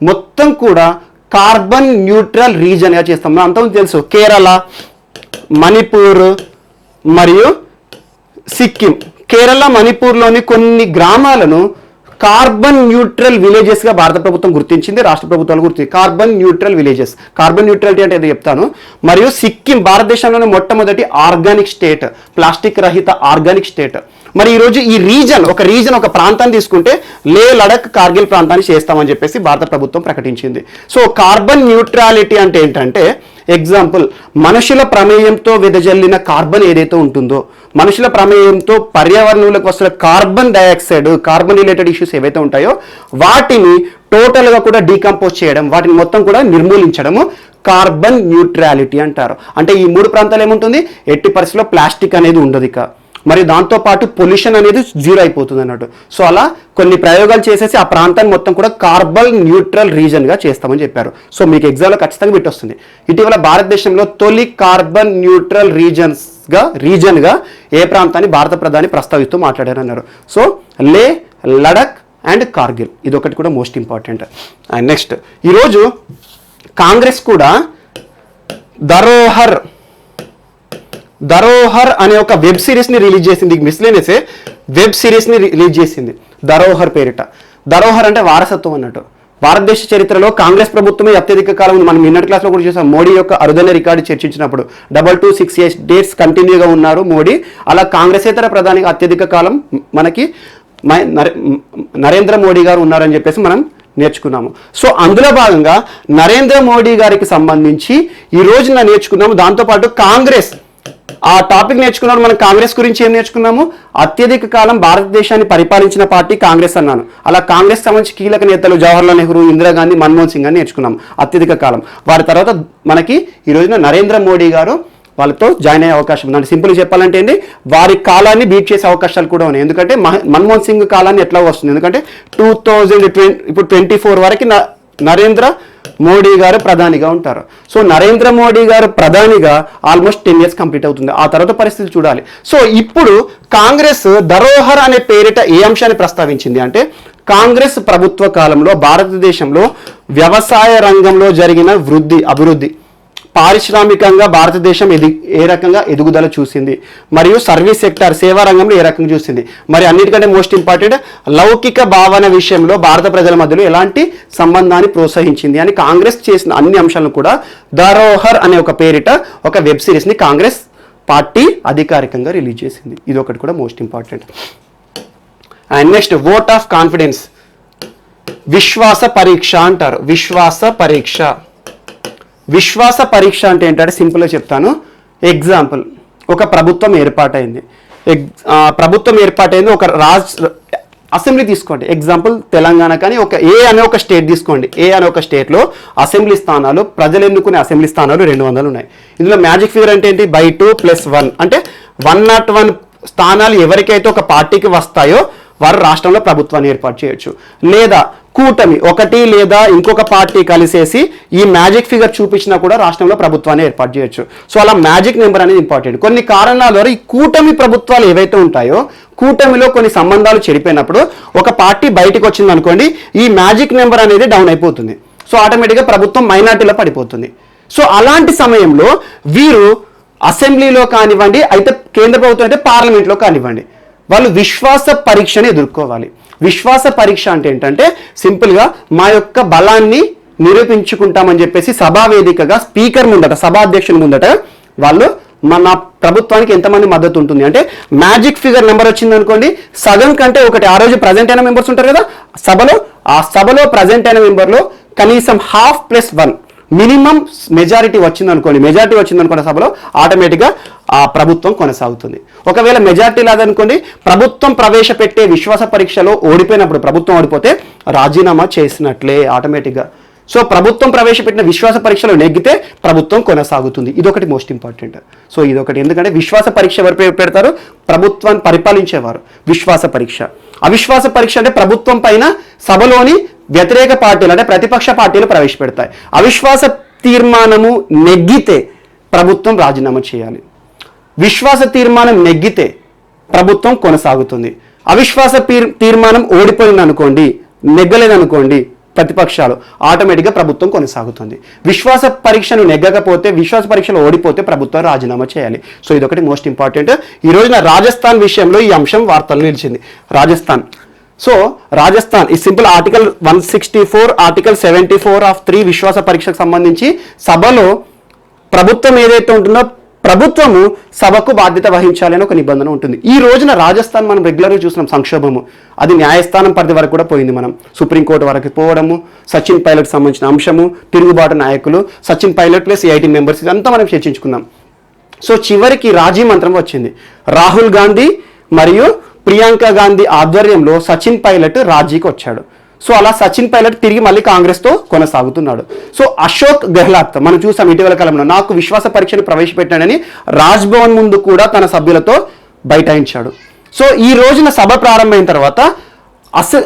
మొత్తం కూడా కార్బన్ న్యూట్రల్ రీజియన్గా చేస్తాం. మనం అంతకుముందు తెలుసు, కేరళ, మణిపూర్ మరియు సిక్కిం. కేరళ, మణిపూర్లోని కొన్ని గ్రామాలను కార్బన్ న్యూట్రల్ విలేజెస్గా భారత ప్రభుత్వం గుర్తించింది, రాష్ట్ర ప్రభుత్వాలు గుర్తించింది. కార్బన్ న్యూట్రల్ విలేజెస్, కార్బన్ న్యూట్రలిటీ అంటే ఏదో చెప్తాను. మరియు సిక్కిం భారతదేశంలోనే మొట్టమొదటి ఆర్గానిక్ స్టేట్, ప్లాస్టిక్ రహిత ఆర్గానిక్ స్టేట్. మరి ఈరోజు ఈ రీజన్, ఒక ప్రాంతాన్ని తీసుకుంటే లే, లడక్, కార్గిల్ ప్రాంతాన్ని చేస్తామని చెప్పేసి భారత ప్రభుత్వం ప్రకటించింది. సో కార్బన్ న్యూట్రాలిటీ అంటే ఏంటంటే, ఎగ్జాంపుల్, మనుషుల ప్రమేయంతో వెదజల్లిన కార్బన్ ఏదైతే ఉంటుందో, మనుషుల ప్రమేయంతో పర్యావరణంలోకి వస్తున్న carbon dioxide, carbon related issues ఏవైతే ఉంటాయో వాటిని టోటల్గా కూడా డీకంపోజ్ చేయడం, వాటిని మొత్తం కూడా నిర్మూలించడము కార్బన్ న్యూట్రాలిటీ అంటారు. అంటే ఈ మూడు ప్రాంతాలు ఏముంటుంది, ఎట్టి పరిస్థితిలో ప్లాస్టిక్ అనేది ఉండదు ఇక, మరియు దాంతోపాటు పొల్యూషన్ అనేది జీరో అయిపోతుంది అన్నట్టు. సో అలా కొన్ని ప్రయోగాలు చేసేసి ఆ ప్రాంతాన్ని మొత్తం కూడా కార్బన్ న్యూట్రల్ రీజన్గా చేస్తామని చెప్పారు. సో మీకు ఎగ్జామ్లో ఖచ్చితంగా బిట్ వస్తుంది. ఇటీవల భారతదేశంలో తొలి కార్బన్ న్యూట్రల్ రీజన్గా ఏ ప్రాంతాన్ని భారత ప్రధాని ప్రస్తావిస్తూ మాట్లాడారన్నారు. సో లే, లడక్ అండ్ కార్గిల్, ఇదొకటి కూడా మోస్ట్ ఇంపార్టెంట్. అండ్ నెక్స్ట్, ఈరోజు కాంగ్రెస్ కూడా ధరోహర్ ధరోహర్ అనే ఒక వెబ్ సిరీస్ని రిలీజ్ చేసింది. మిస్లేనియస్ వెబ్ సిరీస్ని రిలీజ్ చేసింది ధరోహర్ పేరిట. ధరోహర్ అంటే వారసత్వం అన్నట్టు. భారతదేశ చరిత్రలో కాంగ్రెస్ ప్రభుత్వమే అత్యధిక కాలం, మనం నిన్నటి క్లాస్లో కూడా చూసాం, మోడీ యొక్క అరుదైన రికార్డు చర్చించినప్పుడు 226 డేట్స్ కంటిన్యూగా ఉన్నారు మోడీ. అలా కాంగ్రెసేతర ప్రధానిగా అత్యధిక కాలం మనకి నరేంద్ర మోడీ గారు ఉన్నారని చెప్పేసి మనం నేర్చుకున్నాము. సో అందులో భాగంగా నరేంద్ర మోడీ గారికి సంబంధించి ఈ రోజున నేర్చుకున్నాము. దాంతోపాటు కాంగ్రెస్ ఆ టాపిక్ నేర్చుకున్నాము. మనం కాంగ్రెస్ గురించి ఏం నేర్చుకున్నాము? అత్యధిక కాలం భారతదేశాన్ని పరిపాలించిన పార్టీ కాంగ్రెస్ అన్నాను. అలా కాంగ్రెస్ సంబంధించి కీలక నేతలు జవహర్లాల్ నెహ్రూ, ఇందిరాగాంధీ, మన్మోహన్ సింగ్ అని నేర్చుకున్నాం అత్యధిక కాలం. వారి తర్వాత మనకి ఈ రోజున నరేంద్ర మోడీ గారు వాళ్ళతో జాయిన్ అయ్యే అవకాశం ఉంది. అంటే సింపుల్గా చెప్పాలంటే ఏంటి, వారి కాలాన్ని బీట్ చేసే అవకాశాలు కూడా ఉన్నాయి. ఎందుకంటే మన్మోహన్ సింగ్ కాలాన్ని ఎట్లా వస్తుంది, ఎందుకంటే 2020 ఇప్పుడు 24 వరకు నరేంద్ర మోడీ గారు ప్రధానిగా ఉంటారు. సో నరేంద్ర మోడీ గారు ప్రధానిగా ఆల్మోస్ట్ 10 years కంప్లీట్ అవుతుంది. ఆ తర్వాత పరిస్థితి చూడాలి. సో ఇప్పుడు కాంగ్రెస్ ధరోహర్ అనే పేరిట ఏ అంశాన్ని ప్రస్తావించింది అంటే, కాంగ్రెస్ ప్రభుత్వ కాలంలో భారతదేశంలో వ్యవసాయ రంగంలో జరిగిన అభివృద్ధి, పారిశ్రామికంగా భారతదేశం ఏ రకంగా ఎదుగుదల చూసింది, మరియు సర్వీస్ సెక్టార్ సేవా రంగంలో ఏ రకంగా చూసింది, మరి అన్నిటికంటే మోస్ట్ ఇంపార్టెంట్ లౌకిక భావన విషయంలో భారత ప్రజల మధ్యలో ఎలాంటి సంబంధాన్ని ప్రోత్సహించింది అని కాంగ్రెస్ చేసిన అన్ని అంశాలను కూడా ధరోహర్ అనే ఒక పేరిట ఒక వెబ్ సిరీస్ని కాంగ్రెస్ పార్టీ అధికారికంగా రిలీజ్ చేసింది. ఇది ఒకటి కూడా most important. And next vote of confidence, విశ్వాస పరీక్ష అంటారు. విశ్వాస పరీక్ష అంటే ఏంటంటే సింపుల్గా చెప్తాను. ఎగ్జాంపుల్, ఒక ప్రభుత్వం ఏర్పాటైంది, ఒక అసెంబ్లీ తీసుకోండి. ఎగ్జాంపుల్ తెలంగాణ కానీ ఏ అనే ఒక స్టేట్ తీసుకోండి. ఏ అనే ఒక స్టేట్లో అసెంబ్లీ స్థానాలు, ప్రజలు ఎన్నుకునే అసెంబ్లీ స్థానాలు 200 ఉన్నాయి. ఇందులో మ్యాజిక్ ఫిగర్ అంటే ఏంటి, /2 + 1 అంటే 101 స్థానాలు ఎవరికైతే ఒక పార్టీకి వస్తాయో వారు రాష్ట్రంలో ప్రభుత్వాన్ని ఏర్పాటు చేయొచ్చు. లేదా కూటమి ఒకటి లేదా ఇంకొక పార్టీ కలిసేసి ఈ మ్యాజిక్ ఫిగర్ చూపించినా కూడా రాష్ట్రంలో ప్రభుత్వాన్ని ఏర్పాటు చేయొచ్చు. సో అలా మ్యాజిక్ నెంబర్ అనేది ఇంపార్టెంట్. కొన్ని కారణాల ద్వారా ఈ కూటమి ప్రభుత్వాలు ఏవైతే ఉంటాయో, కూటమిలో కొన్ని సంబంధాలు చెడిపోయినప్పుడు ఒక పార్టీ బయటకు వచ్చింది అనుకోండి, ఈ మ్యాజిక్ నెంబర్ అనేది డౌన్ అయిపోతుంది. సో ఆటోమేటిక్గా ప్రభుత్వం మైనార్టీలో పడిపోతుంది. సో అలాంటి సమయంలో వీరు అసెంబ్లీలో కానివ్వండి, అయితే కేంద్ర ప్రభుత్వం అయితే పార్లమెంట్లో కానివ్వండి, వాళ్ళు విశ్వాస పరీక్షని ఎదుర్కోవాలి. విశ్వాస పరీక్ష అంటే ఏంటంటే సింపుల్గా మా యొక్క బలాన్ని నిరూపించుకుంటామని చెప్పేసి సభావేదికగా స్పీకర్ ముందట, సభాధ్యక్షుని ముందట వాళ్ళు మన ప్రభుత్వానికి ఎంతమంది మద్దతు ఉంటుంది అంటే, మ్యాజిక్ ఫిగర్ నెంబర్ వచ్చింది అనుకోండి, సగం కంటే ఒకటి ఆ రోజు ప్రజెంట్ అయిన మెంబర్స్ ఉంటారు కదా సభలో, ఆ సభలో ప్రజెంట్ అయిన మెంబర్లో కనీసం 1/2 + 1 మినిమం మెజారిటీ వచ్చిందనుకోండి సభలో, ఆటోమేటిక్గా ఆ ప్రభుత్వం కొనసాగుతుంది. ఒకవేళ మెజారిటీ లేదనుకోండి, ప్రభుత్వం ప్రవేశపెట్టే విశ్వాస పరీక్షలో ఓడిపోయినప్పుడు, ప్రభుత్వం ఓడిపోతే రాజీనామా చేసినట్లే ఆటోమేటిక్గా. సో ప్రభుత్వం ప్రవేశపెట్టిన విశ్వాస పరీక్షలో నెగ్గితే ప్రభుత్వం కొనసాగుతుంది. ఇదొకటి మోస్ట్ ఇంపార్టెంట్. సో ఇదొకటి, ఎందుకంటే విశ్వాస పరీక్ష ఎవరు పెడతారు, ప్రభుత్వాన్ని పరిపాలించేవారు. విశ్వాస పరీక్ష, అవిశ్వాస పరీక్ష అంటే ప్రభుత్వం పైన సభలోని వ్యతిరేక పార్టీలు అంటే ప్రతిపక్ష పార్టీలు ప్రవేశపెడతాయి. అవిశ్వాస తీర్మానము నెగ్గితే ప్రభుత్వం రాజీనామా చేయాలి. విశ్వాస తీర్మానం నెగ్గితే ప్రభుత్వం కొనసాగుతుంది. అవిశ్వాస తీర్మానం ఓడిపోయింది అనుకోండి, నెగ్గలేదనుకోండి ప్రతిపక్షాలు, ఆటోమేటిక్గా ప్రభుత్వం కొనసాగుతుంది. విశ్వాస పరీక్షను నెగ్గకపోతే, విశ్వాస పరీక్షలో ఓడిపోతే ప్రభుత్వం రాజీనామా చేయాలి. సో ఇదొకటి మోస్ట్ ఇంపార్టెంట్. ఈ రోజున రాజస్థాన్ విషయంలో ఈ అంశం వార్తలు నిలిచింది. రాజస్థాన్ ఈ సింపుల్ ఆర్టికల్ 164, ఆర్టికల్ 74 ఆఫ్ 3 విశ్వాస పరీక్షకు సంబంధించి సభలో ప్రభుత్వం ఏదైతే ఉంటుందో ప్రభుత్వము సభకు బాధ్యత వహించాలి అని ఒక నిబంధన ఉంటుంది. ఈ రోజున రాజస్థాన్ మనం రెగ్యులర్గా చూస్తున్నాం సంక్షోభము, అది న్యాయస్థానం పరిధి వరకు కూడా పోయింది. మనం సుప్రీంకోర్టు వరకు పోవడము, సచిన్ పైలట్ సంబంధించిన అంశము, తిరుగుబాటు నాయకులు, సచిన్ పైలట్ ప్లస్ 18 మెంబర్స్, ఇదంతా మనం చర్చించుకుందాం. సో చివరికి రాజీ మంత్రం వచ్చింది. రాహుల్ గాంధీ మరియు ప్రియాంక గాంధీ ఆధ్వర్యంలో సచిన్ పైలట్ రాజీకి వచ్చాడు. సో అలా సచిన్ పైలట్ తిరిగి మళ్ళీ కాంగ్రెస్తో కొనసాగుతున్నాడు. సో అశోక్ గెహ్లాట్ మనం చూసాం ఇటీవల కాలంలో, నాకు విశ్వాస పరీక్షను ప్రవేశపెట్టాడని రాజ్భవన్ ముందు కూడా తన సభ్యులతో బైఠాయించాడు. సో ఈ రోజున సభ ప్రారంభమైన తర్వాత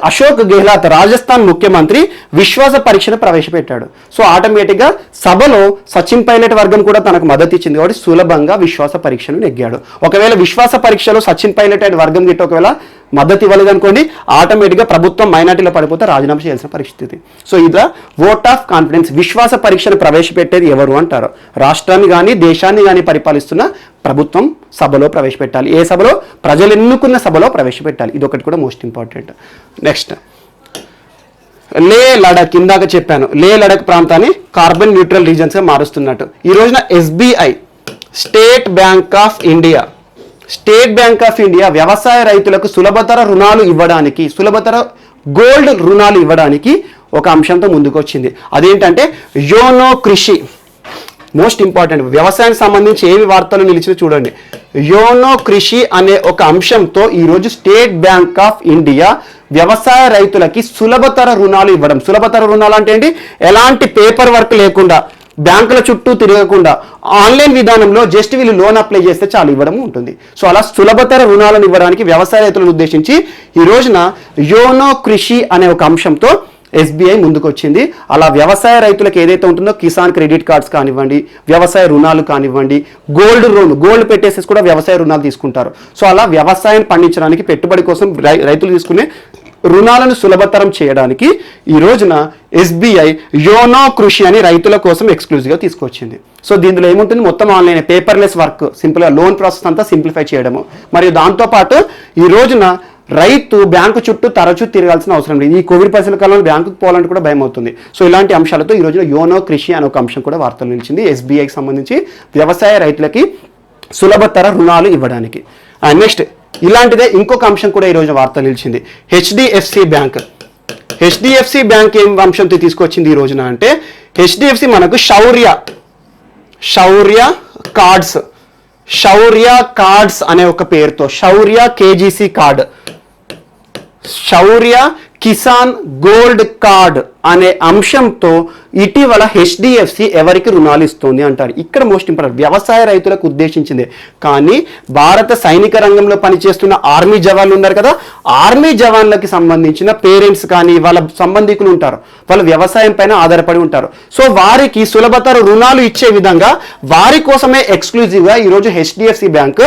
అశోక్ గెహ్లాట్ రాజస్థాన్ ముఖ్యమంత్రి విశ్వాస పరీక్షను ప్రవేశపెట్టాడు. సో ఆటోమేటిక్గా సభలో సచిన్ పైలట్ వర్గం కూడా తనకు మద్దతు ఇచ్చింది కాబట్టి సులభంగా విశ్వాస పరీక్షను నెగ్గాడు. ఒకవేళ విశ్వాస పరీక్షలో సచిన్ పైలట్ అండ్ వర్గం గిట్ట ఒకవేళ మద్దతు ఇవ్వలేదు అనుకోండి, ఆటోమేటిక్గా ప్రభుత్వం మైనార్టీలో పడిపోతే రాజీనామా చేయాల్సిన పరిస్థితి. సో ఇది ఓట్ ఆఫ్ కాన్ఫిడెన్స్, విశ్వాస పరీక్షను ప్రవేశపెట్టేది ఎవరు అంటారు? రాష్ట్రాన్ని కానీ దేశాన్ని కానీ పరిపాలిస్తున్న ప్రభుత్వం సభలో ప్రవేశపెట్టాలి. ఏ సభలో? ప్రజలు ఎన్నుకున్న సభలో ప్రవేశపెట్టాలి. ఇది ఒకటి కూడా మోస్ట్ ఇంపార్టెంట్. నెక్స్ట్, లే లడక్, ఇందాక చెప్పాను లే లడక్ ప్రాంతాన్ని కార్బన్ న్యూట్రల్ రీజన్స్గా మారుస్తున్నట్టు. ఈ రోజున SBI, state bank of India వ్యవసాయ రైతులకు సులభతర రుణాలు ఇవ్వడానికి, సులభతర గోల్డ్ రుణాలు ఇవ్వడానికి ఒక అంశంతో ముందుకు వచ్చింది. అదేంటంటే యోనో కృషి. మోస్ట్ ఇంపార్టెంట్, వ్యవసాయానికి సంబంధించి ఏవి వార్తలు నిలిచినా చూడండి. యోనో కృషి అనే ఒక అంశంతో ఈరోజు స్టేట్ బ్యాంక్ ఆఫ్ ఇండియా వ్యవసాయ రైతులకి సులభతర రుణాలు ఇవ్వడం. సులభతర రుణాలు అంటే ఏంటి? ఎలాంటి పేపర్ వర్క్ లేకుండా, బ్యాంకుల చుట్టూ తిరగకుండా ఆన్లైన్ విధానంలో జస్ట్ వీళ్ళు లోన్ అప్లై చేస్తే చాలు ఇవ్వడం ఉంటుంది. సో అలా సులభతర రుణాలను ఇవ్వడానికి వ్యవసాయ రైతులను ఉద్దేశించి ఈ రోజున యోనో కృషి అనే ఒక అంశంతో ఎస్బీఐ ముందుకు వచ్చింది. అలా వ్యవసాయ రైతులకు ఏదైతే ఉంటుందో కిసాన్ క్రెడిట్ కార్డ్స్ కానివ్వండి, వ్యవసాయ రుణాలు కానివ్వండి, గోల్డ్ పెట్టేసేసి కూడా వ్యవసాయ రుణాలు తీసుకుంటారు. సో అలా వ్యవసాయం పండించడానికి పెట్టుబడి కోసం రైతులు తీసుకునే రుణాలను సులభతరం చేయడానికి ఈ రోజున ఎస్బీఐ యోనో కృషి అని రైతుల కోసం ఎక్స్క్లూజివ్గా తీసుకొచ్చింది. సో దీనిలో ఏముంటుంది? మొత్తం ఆన్లైన్ పేపర్లెస్ వర్క్, సింపుల్గా లోన్ ప్రాసెస్ అంతా సింప్లిఫై చేయడము. మరియు దాంతోపాటు ఈ రోజున రైతు బ్యాంకు చుట్టూ తరచూ తిరగాల్సిన అవసరం లేదు. ఈ కోవిడ్ పరిస్థితుల కాలంలో బ్యాంకుకు పోవాలంటే కూడా భయం అవుతుంది. సో ఇలాంటి అంశాలతో ఈ రోజున యోనో కృషి అనే ఒక అంశం కూడా వార్తలు నిలిచింది ఎస్బీఐకి సంబంధించి వ్యవసాయ రైతులకి సులభతర రుణాలు ఇవ్వడానికి. అండ్ నెక్స్ట్ ఇలాంటిదే ఇంకొక అంశం కూడా ఈ రోజు వార్తలు నిలిచింది. హెచ్డిఎఫ్సి బ్యాంక్ ఏం అంశంతో తీసుకొచ్చింది ఈ రోజున అంటే, హెచ్డిఎఫ్సి మనకు శౌర్య కార్డ్స్ అనే ఒక పేరుతో, శౌర్య కేజీసీ కార్డ్, శౌర్య కిసాన్ గోల్డ్ కార్డ్ అనే అంశంతో ఇటీవల హెచ్డిఎఫ్సి ఎవరికి రుణాలు ఇస్తుంది అంటారు. ఇక్కడ మోస్ట్ ఇంపార్టెంట్, వ్యవసాయ రైతులకు ఉద్దేశించింది. కానీ భారత సైనిక రంగంలో పనిచేస్తున్న ఆర్మీ జవాన్లు ఉన్నారు కదా, ఆర్మీ జవాన్లకి సంబంధించిన పేరెంట్స్ కానీ వాళ్ళ సంబంధికులు ఉంటారు, వాళ్ళు వ్యవసాయం పైన ఆధారపడి ఉంటారు. సో వారికి సులభతర రుణాలు ఇచ్చే విధంగా వారి కోసమే ఎక్స్క్లూజివ్గా ఈరోజు హెచ్డిఎఫ్సి బ్యాంక్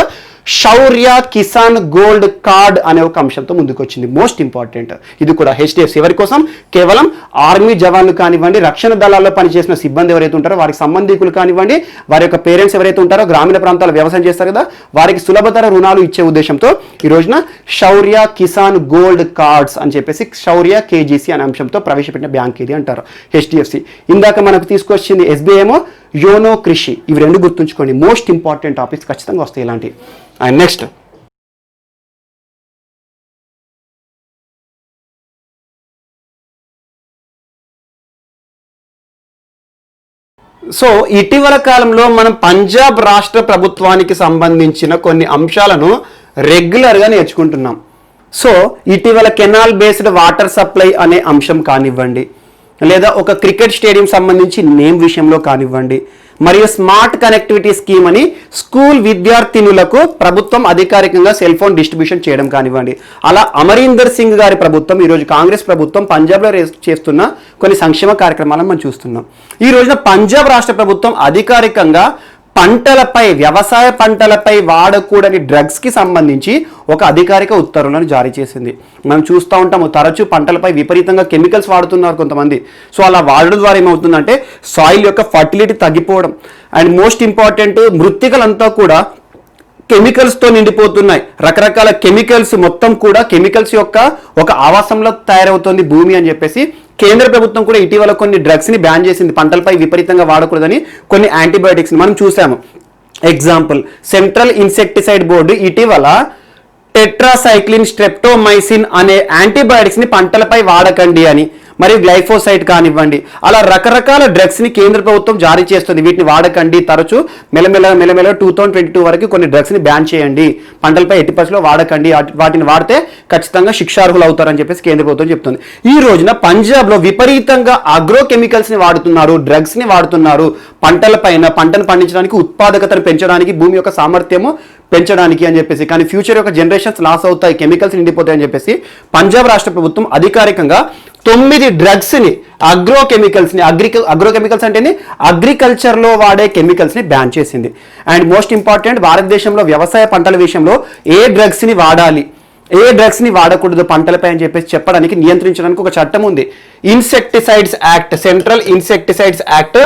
శౌర్య కిసాన్ గోల్డ్ కార్డ్ అనే ఒక అంశంతో ముందుకు వచ్చింది. మోస్ట్ ఇంపార్టెంట్ ఇది కూడా. హెచ్డిఎఫ్సి ఎవరి కోసం? కేవలం ఆర్మీ జవాన్లు కానివ్వండి, రక్షణ దళాల్లో పనిచేసిన సిబ్బంది ఎవరైతే ఉంటారో వారికి సంబంధికులు కానివ్వండి, వారి యొక్క పేరెంట్స్ ఎవరైతే ఉంటారో గ్రామీణ ప్రాంతాల్లో వ్యవసాయం చేస్తారు కదా, వారికి సులభతర రుణాలు ఇచ్చే ఉద్దేశంతో ఈ రోజున శౌర్య కిసాన్ గోల్డ్ కార్డ్స్ అని చెప్పేసి శౌర్య కేజీసీ అనే అంశంతో ప్రవేశపెట్టిన బ్యాంక్ ఇది అంటారు హెచ్డిఎఫ్సి. ఇందాక మనకు తీసుకొచ్చింది ఎస్బీఐ ఏమో యోనో కృషి. ఇవి రెండు గుర్తుంచుకోండి, మోస్ట్ ఇంపార్టెంట్ టాపిక్స్ ఖచ్చితంగా వస్తాయి ఇలాంటి. అండ్ నెక్స్ట్, సో ఇటీవల కాలంలో మనం పంజాబ్ రాష్ట్ర ప్రభుత్వానికి సంబంధించిన కొన్ని అంశాలను రెగ్యులర్గా నేర్చుకుంటున్నాం. సో ఇటీవల కెనాల్ బేస్డ్ వాటర్ సప్లై అనే అంశం కానివ్వండి, లేదా ఒక క్రికెట్ స్టేడియం సంబంధించి నేమ్ విషయంలో కానివ్వండి, మరియు స్మార్ట్ కనెక్టివిటీ స్కీమ్ అని స్కూల్ విద్యార్థినులకు ప్రభుత్వం అధికారికంగా సెల్ ఫోన్ డిస్ట్రిబ్యూషన్ చేయడం కానివ్వండి, అలా అమరీందర్ సింగ్ గారి ప్రభుత్వం ఈరోజు కాంగ్రెస్ ప్రభుత్వం పంజాబ్లో చేస్తున్న కొన్ని సంక్షేమ కార్యక్రమాలను మనం చూస్తున్నాం. ఈ రోజున పంజాబ్ రాష్ట్ర ప్రభుత్వం అధికారికంగా పంటలపై, వ్యవసాయ పంటలపై వాడకూడని డ్రగ్స్కి సంబంధించి ఒక అధికారిక ఉత్తర్వులను జారీ చేసింది. మనం చూస్తూ ఉంటాము తరచూ పంటలపై విపరీతంగా కెమికల్స్ వాడుతున్నారు కొంతమంది. సో అలా వాడడం ద్వారా ఏమవుతుందంటే సాయిల్ యొక్క ఫర్టిలిటీ తగ్గిపోవడం, అండ్ మోస్ట్ ఇంపార్టెంట్ మృత్తికలంతా కూడా కెమికల్స్తో నిండిపోతున్నాయి. రకరకాల కెమికల్స్, మొత్తం కూడా కెమికల్స్ యొక్క ఒక ఆవాసంలో తయారవుతుంది భూమి అని చెప్పేసి కేంద్ర ప్రభుత్వం కూడా ఇటీవల కొన్ని డ్రగ్స్ని బ్యాన్ చేసింది. పంటలపై విపరీతంగా వాడకూడదని కొన్ని యాంటీబయాటిక్స్ని మనం చూసాము. ఎగ్జాంపుల్, సెంట్రల్ ఇన్సెక్టిసైడ్ బోర్డు ఇటీవల టెట్రాసైక్లిన్ స్ట్రెప్టోమైసిన్ అనే యాంటీబయాటిక్స్ని పంటలపై వాడకండి అని, మరియు గ్లైఫోసైడ్ కానివ్వండి, అలా రకరకాల డ్రగ్స్ని కేంద్ర ప్రభుత్వం జారీ చేస్తుంది. వీటిని వాడకండి, తరచూ మెల్లమెల్ల 2022 వరకు కొన్ని డ్రగ్స్ని బ్యాన్ చేయండి, పంటలపై ఎట్టి పరిస్థితుల్లో వాడకండి, వాటిని వాడితే ఖచ్చితంగా శిక్షార్హులు అవుతారని చెప్పేసి కేంద్ర ప్రభుత్వం చెప్తుంది. ఈ రోజున పంజాబ్లో విపరీతంగా అగ్రో కెమికల్స్ని వాడుతున్నారు, డ్రగ్స్ని వాడుతున్నారు పంటలపైన, పంటను పండించడానికి, ఉత్పాదకతను పెంచడానికి, భూమి యొక్క సామర్థ్యము పెంచడానికి అని చెప్పేసి. కానీ ఫ్యూచర్ యొక్క జనరేషన్స్ లాస్ అవుతాయి, కెమికల్స్ నిండిపోతాయని చెప్పేసి పంజాబ్ రాష్ట్ర ప్రభుత్వం అధికారికంగా 9 డ్రగ్స్ని, అగ్రో కెమికల్స్ అంటే అగ్రికల్చర్లో వాడే కెమికల్స్ని బ్యాన్ చేసింది. అండ్ మోస్ట్ ఇంపార్టెంట్, భారతదేశంలో వ్యవసాయ పంటల విషయంలో ఏ డ్రగ్స్ని వాడాలి, ఏ డ్రగ్స్ ని వాడకూడదు పంటలపై అని చెప్పేసి చెప్పడానికి, నియంత్రించడానికి ఒక చట్టం ఉంది. Insecticides act, central insecticides act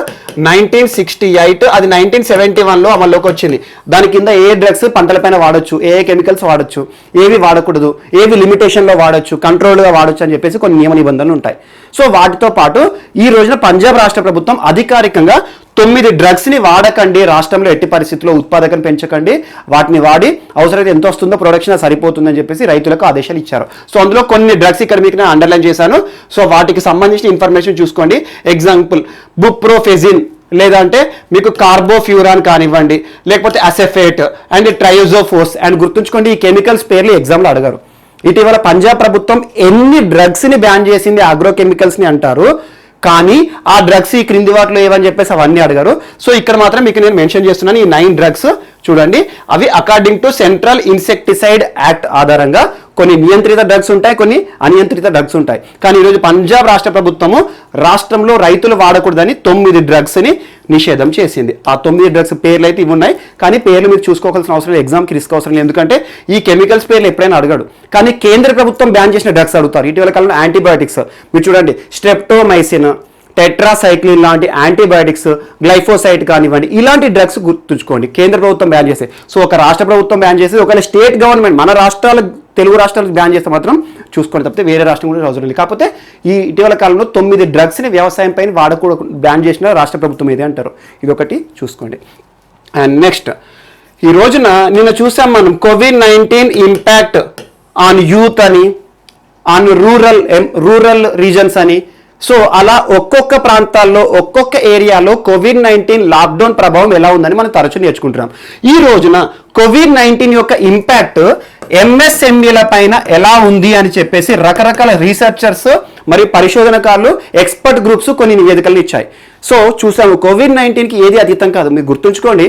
1968, అది 1971లో అమల్లోకి వచ్చింది. దాని కింద ఏ డ్రగ్స్ పంటలపైన వాడొచ్చు, ఏ కెమికల్స్ వాడొచ్చు, ఏవి వాడకూడదు, ఏవి లిమిటేషన్లో వాడొచ్చు, కంట్రోల్గా వాడొచ్చు అని చెప్పేసి కొన్ని నియమ నిబంధనలు ఉంటాయి. సో వాటితో పాటు ఈ రోజున పంజాబ్ రాష్ట్ర ప్రభుత్వం అధికారికంగా 9 డ్రగ్స్ని వాడకండి, రాష్ట్రంలో ఎట్టి పరిస్థితుల్లో ఉత్పాదకను పెంచకండి, వాటిని వాడి అవసరమైతే ఎంత వస్తుందో ప్రొడక్షన్ సరిపోతుందని చెప్పేసి రైతులకు ఆదేశాలు ఇచ్చారు. సో అందులో కొన్ని డ్రగ్స్ ఇక్కడ మీకు నేను అండర్లైన్ చేశాను. సో వాటికి సంబంధించిన ఇన్ఫర్మేషన్ చూసుకోండి. ఎగ్జాంపుల్ బుప్రోఫెజిన్, లేదంటే మీకు కార్బోఫ్యూరాన్ కానివ్వండి, లేకపోతే అసెఫేట్ అండ్ ట్రయోజోఫోస్. అండ్ గుర్తుంచుకోండి, ఈ కెమికల్స్ పేర్లు ఎగ్జామ్లో అడగారు. ఇటీవల పంజాబ్ ప్రభుత్వం ఎన్ని డ్రగ్స్ని బ్యాన్ చేసింది, అగ్రోకెమికల్స్ని అంటారు, కానీ ఆ డ్రగ్స్ ఈ క్రింది వాటిలో ఏవని చెప్పేసి అవన్నీ అడిగారు. సో ఇక్కడ మాత్రం మీకు నేను మెన్షన్ చేస్తున్నాను ఈ 9 డ్రగ్స్ చూడండి. అవి according to central insecticide act ఆధారంగా కొన్ని నియంత్రిత డ్రగ్స్ ఉంటాయి, కొన్ని అనియంత్రిత డ్రగ్స్ ఉంటాయి. కానీ ఈరోజు పంజాబ్ రాష్ట్ర ప్రభుత్వము రాష్ట్రంలో రైతులు వాడకూడదని 9 డ్రగ్స్ని నిషేధం చేసింది. ఆ 9 డ్రగ్స్ పేర్లు అయితే ఇవి ఉన్నాయి, కానీ పేర్లు మీరు చూసుకోవాల్సిన అవసరం లేదు, ఎగ్జామ్కి రిస్క్ అవసరం లేదు, ఎందుకంటే ఈ కెమికల్స్ పేర్లు ఎప్పుడైనా అడగడు. కానీ కేంద్ర ప్రభుత్వం బ్యాన్ చేసిన డ్రగ్స్ అడుగుతారు. ఇటీవల కాలంలో యాంటీబయాటిక్స్ మీరు చూడండి, స్ట్రెప్టోమైసిన్, టెట్రాసైక్లిన్ లాంటి యాంటీబయాటిక్స్, గ్లైఫోసైట్ కానివ్వండి, ఇలాంటి డ్రగ్స్ గుర్తుంచుకోండి కేంద్ర ప్రభుత్వం బ్యాన్ చేస్తే. సో ఒక రాష్ట్ర ప్రభుత్వం బ్యాన్ చేస్తే, ఒకవేళ స్టేట్ గవర్నమెంట్ మన రాష్ట్రాలు తెలుగు రాష్ట్రాలకు బ్యాన్ చేస్తే మాత్రం చూసుకోండి, తప్పితే వేరే రాష్ట్రం కూడా అవసరం లేదు. కాకపోతే ఈ ఇటీవల కాలంలో 9 డ్రగ్స్ని వ్యవసాయం పైన వాడకూడదు బ్యాన్ చేసిన రాష్ట్ర ప్రభుత్వం ఏదే అంటారు. ఇది చూసుకోండి. అండ్ నెక్స్ట్, ఈ రోజున నిన్న చూసాం మనం కోవిడ్-19 ఇంపాక్ట్ ఆన్ యూత్ అని, ఆన్ రూరల్ రీజన్స్ అని. సో అలా ఒక్కొక్క ప్రాంతాల్లో ఒక్కొక్క ఏరియాలో కోవిడ్-19 లాక్డౌన్ ప్రభావం ఎలా ఉందని మనం తరచూ నేర్చుకుంటున్నాం. ఈ రోజున కోవిడ్-19 యొక్క ఇంపాక్ట్ ఎంఎస్ఎంఈల పైన ఎలా ఉంది అని చెప్పేసి రకరకాల రీసెర్చర్స్ మరియు పరిశోధనకారులు, ఎక్స్పర్ట్ గ్రూప్స్ కొన్ని నివేదికలను ఇచ్చాయి. సో చూసాము, కోవిడ్-19కి ఏది అతీతం కాదు. మీరు గుర్తుంచుకోండి,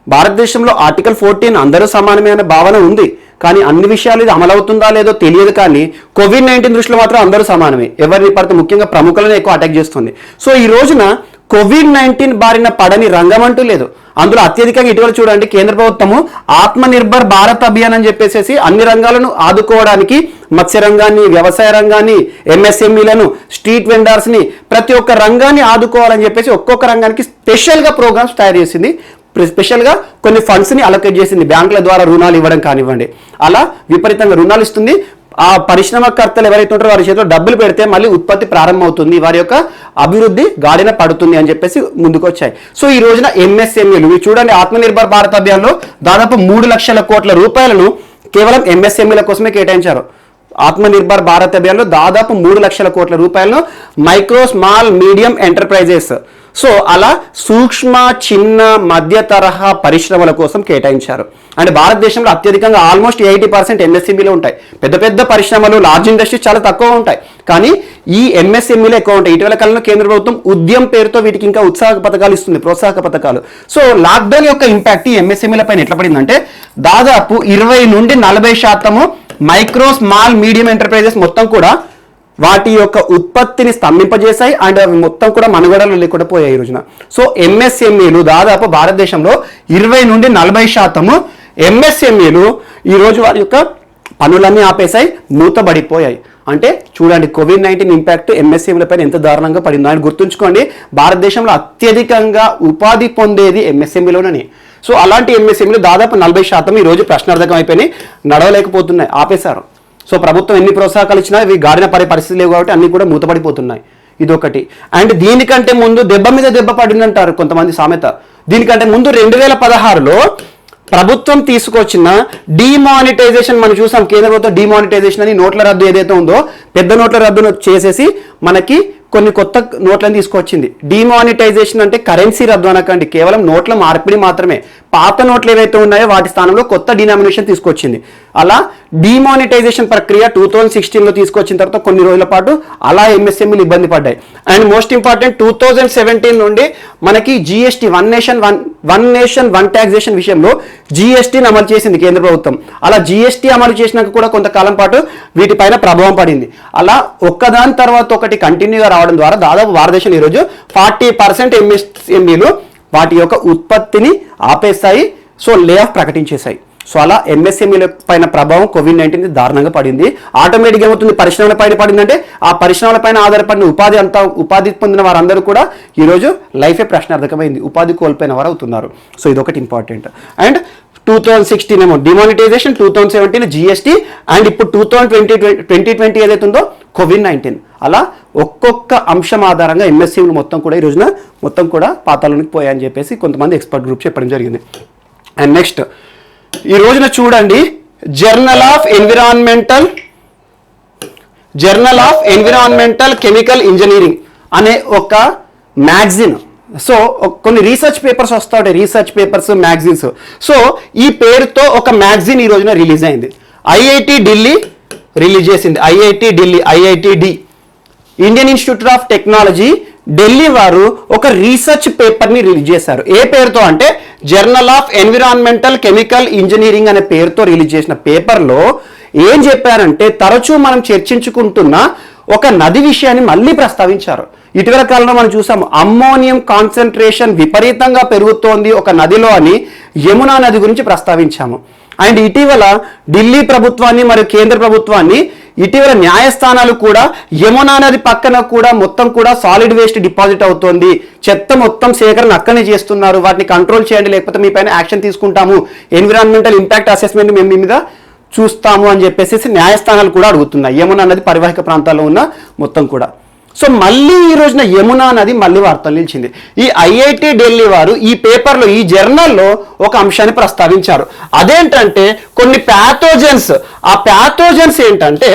భారతదేశంలో ఆర్టికల్ 14 అందరూ సమానమైన భావన ఉంది, కానీ అన్ని విషయాలు ఇది అమలవుతుందా లేదో తెలియదు. కానీ కోవిడ్-19 దృష్టిలో మాత్రం అందరూ సమానమే, ఎవరిని పడితే ముఖ్యంగా ప్రముఖులను ఎక్కువ అటాక్ చేస్తుంది. సో ఈ రోజున కోవిడ్-19 బారిన పడని రంగం అంటూ లేదు. అందులో అత్యధికంగా ఇటీవల చూడండి, కేంద్ర ప్రభుత్వము ఆత్మనిర్భర్ భారత్ అభియాన్ అని చెప్పేసి అన్ని రంగాలను ఆదుకోవడానికి, మత్స్య రంగాన్ని, వ్యవసాయ రంగాన్ని, ఎంఎస్ఎంఈలను, స్ట్రీట్ వెండర్స్ని, ప్రతి ఒక్క రంగాన్ని ఆదుకోవాలని చెప్పేసి ఒక్కొక్క రంగానికి స్పెషల్గా ప్రోగ్రామ్స్ తయారు చేసింది. స్పెషల్గా కొన్ని ఫండ్స్ని అలొకేట్ చేసింది, బ్యాంకుల ద్వారా రుణాలు ఇవ్వడం కానివ్వండి. అలా విపరీతంగా రుణాలు ఇస్తుంది. ఆ పరిశ్రమకర్తలు ఎవరైతే ఉంటారో వారి చేతిలో డబ్బులు పెడితే మళ్ళీ ఉత్పత్తి ప్రారంభమవుతుంది, వారి యొక్క అభివృద్ధి గాడిన పడుతుంది అని చెప్పేసి ముందుకు వచ్చాయి. సో ఈ రోజున ఎంఎస్ఎంఈలు చూడండి, ఆత్మనిర్భర్ భారత్ అభియాన్లో దాదాపు 3 లక్షల కోట్ల రూపాయలను కేవలం ఎంఎస్ఎంఈల కోసమే కేటాయించారు. ఆత్మనిర్భర్ భారత్ అభియాన్లో దాదాపు 3 లక్షల కోట్ల రూపాయలను micro, small, medium enterprises, so అలా సూక్ష్మ, చిన్న, మధ్య తరహా పరిశ్రమల కోసం కేటాయించారు. అంటే భారతదేశంలో అత్యధికంగా ఆల్మోస్ట్ 80% ఎంఎస్ఎంఈలో ఉంటాయి. పెద్ద పెద్ద పరిశ్రమలు, లార్జ్ ఇండస్ట్రీస్ చాలా తక్కువ ఉంటాయి, కానీ ఈ ఎంఎస్ఎంఈలో ఎక్కువ ఉంటాయి. ఇటీవల కాలంలో కేంద్ర ప్రభుత్వం ఉద్యమ్ పేరుతో వీటికి ఇంకా ఉత్సాహక పథకాలు ఇస్తుంది, ప్రోత్సాహక పథకాలు. సో లాక్డౌన్ యొక్క ఇంపాక్ట్ ఈ ఎంఎస్ఎంఈల పైన ఎట్లా పడిందంటే, దాదాపు 20 నుండి 40% మైక్రో, స్మాల్, మీడియం ఎంటర్ప్రైజెస్ మొత్తం కూడా వాటి యొక్క ఉత్పత్తిని స్తంభింపజేశాయి. అండ్ అవి మొత్తం కూడా మనుగడలు లేకుండా పోయాయి ఈ రోజున. సో ఎంఎస్ఎంఈలు దాదాపు భారతదేశంలో 20 నుండి 40% ఎంఎస్ఎంఈలు ఈరోజు వారి యొక్క పనులన్నీ ఆపేశాయి, మూతబడిపోయాయి. అంటే చూడండి, కోవిడ్-19 ఇంపాక్ట్ ఎంఎస్ఎంఈల పైన ఎంత దారుణంగా పడిందో. ఆయన గుర్తుంచుకోండి, భారతదేశంలో అత్యధికంగా ఉపాధి పొందేది ఎంఎస్ఎంఈలోనే. సో అలాంటి ఎంఎస్ఎంఈలు దాదాపు 40% ఈరోజు ప్రశ్నార్థకం అయిపోయినాయి, నడవలేకపోతున్నాయి, ఆపేశారు. సో ప్రభుత్వం ఎన్ని ప్రోత్సాహకాలు ఇచ్చినా ఇవి గాడిన పడే పరిస్థితి లేవు కాబట్టి అన్ని కూడా మూతపడిపోతున్నాయి. ఇదొకటి. అండ్ దీనికంటే ముందు దెబ్బ మీద దెబ్బ పడిందంటారు కొంతమంది సామెత. దీనికంటే ముందు 2016లో ప్రభుత్వం తీసుకొచ్చిన డిమానిటైజేషన్ మనం చూసాం. కేంద్ర ప్రభుత్వం డిమానిటైజేషన్ అని నోట్ల రద్దు ఏదైతే ఉందో, పెద్ద నోట్ల రద్దును చేసేసి మనకి కొన్ని కొత్త నోట్లను తీసుకొచ్చింది. డిమానిటైజేషన్ అంటే కరెన్సీ రద్దు అనకండి, కేవలం నోట్ల మార్పిడి మాత్రమే. పాత నోట్లు ఏవైతే ఉన్నాయో వాటి స్థానంలో కొత్త డినామినేషన్ తీసుకొచ్చింది. అలా డిమానిటైజేషన్ ప్రక్రియ 2016లో తీసుకొచ్చిన తర్వాత కొన్ని రోజుల పాటు అలా ఎంఎస్ఎంఈలు ఇబ్బంది పడ్డాయి. అండ్ మోస్ట్ ఇంపార్టెంట్ 2017 నుండి మనకి GST, one nation one taxation విషయంలో జిఎస్టీని అమలు చేసింది కేంద్ర ప్రభుత్వం. అలా జిఎస్టీ అమలు చేసినాక కూడా కొంతకాలం పాటు వీటిపైన ప్రభావం పడింది. అలా ఒక్కదాని తర్వాత ఒకటి కంటిన్యూగా రావడం ద్వారా దాదాపు భారతదేశంలో ఈరోజు 40% ఎంఎస్ఎంఈలు వాటి యొక్క ఉత్పత్తిని ఆపేస్తాయి. సో లే ఆఫ్ ప్రకటించేశాయి. సో అలా ఎంఎస్ఎంఈల పైన ప్రభావం కోవిడ్-19 దారుణంగా పడింది. ఆటోమేటిక్గా ఏమవుతుంది, పరిశ్రమల పైన పడిందంటే ఆ పరిశ్రమల పైన ఆధారపడిన ఉపాధి పొందిన వారందరూ కూడా ఈరోజు లైఫే ప్రశ్నార్థకమైంది, ఉపాధి కోల్పోయిన వారు అవుతున్నారు. సో ఇదొకటి ఇంపార్టెంట్. అండ్ 2016 ఏమో డిమానిటైజేషన్, 2017 జిఎస్టీ, అండ్ ఇప్పుడు 2020 ఏదైతే ఉందో కోవిడ్-19. అలా ఒక్కొక్క అంశం ఆధారంగా ఎంఎస్సీలు మొత్తం కూడా ఈ రోజున మొత్తం కూడా పాతాళానికి పోయాయని చెప్పేసి కొంతమంది ఎక్స్పర్ట్ గ్రూప్ చెప్పడం జరిగింది. అండ్ నెక్స్ట్ ఈ రోజున చూడండి, journal of environmental chemical engineering అనే ఒక మ్యాగజైన్. సో కొన్ని రీసెర్చ్ పేపర్స్ వస్తూ ఉంటాయి, రీసెర్చ్ పేపర్స్, మ్యాగజైన్స్. సో ఈ పేరుతో ఒక మ్యాగజైన్ ఈ రోజున రిలీజ్ అయింది. ఐఐటి ఢిల్లీ రిలీజ్ చేసింది. IITD, Indian Institute of Technology Delhi వారు ఒక రీసెర్చ్ పేపర్ని రిలీజ్ చేశారు. ఏ పేరుతో అంటే journal of environmental chemical engineering అనే పేరుతో రిలీజ్ చేసిన పేపర్లో ఏం చెప్పారంటే, తరచూ మనం చర్చించుకుంటున్న ఒక నది విషయాన్ని మళ్ళీ ప్రస్తావించారు. ఇటీవల కాలంలో మనం చూసాము, అమ్మోనియం కాన్సన్ట్రేషన్ విపరీతంగా పెరుగుతోంది ఒక నదిలో అని యమునా నది గురించి ప్రస్తావించాము. అండ్ ఇటీవల ఢిల్లీ ప్రభుత్వాన్ని మరియు కేంద్ర ప్రభుత్వాన్ని ఇటీవల న్యాయస్థానాలు కూడా యమునా నది పక్కన కూడా మొత్తం కూడా సాలిడ్ వేస్ట్ డిపాజిట్ అవుతోంది, చెత్త మొత్తం సేకరణ అక్కడనే చేస్తున్నారు, వాటిని కంట్రోల్ చేయండి లేకపోతే మీ పైన యాక్షన్ తీసుకుంటాము, ఎన్విరాన్మెంటల్ ఇంపాక్ట్ అసెస్మెంట్ మేము మీ మీద చూస్తాము అని చెప్పేసి న్యాయస్థానాలు కూడా అడుగుతున్నాయి, యమునా నది పరివాహక ప్రాంతాల్లో ఉన్న మొత్తం కూడా. సో మళ్ళీ ఈ రోజున యమునా నది మళ్ళీ వార్తలు నిలిచింది. ఈ ఐఐటి ఢిల్లీ వారు ఈ పేపర్లో, ఈ జర్నల్లో ఒక అంశాన్ని ప్రస్తావించారు. అదేంటంటే కొన్ని ప్యాథోజన్స్. ఆ ప్యాథోజన్స్ ఏంటంటే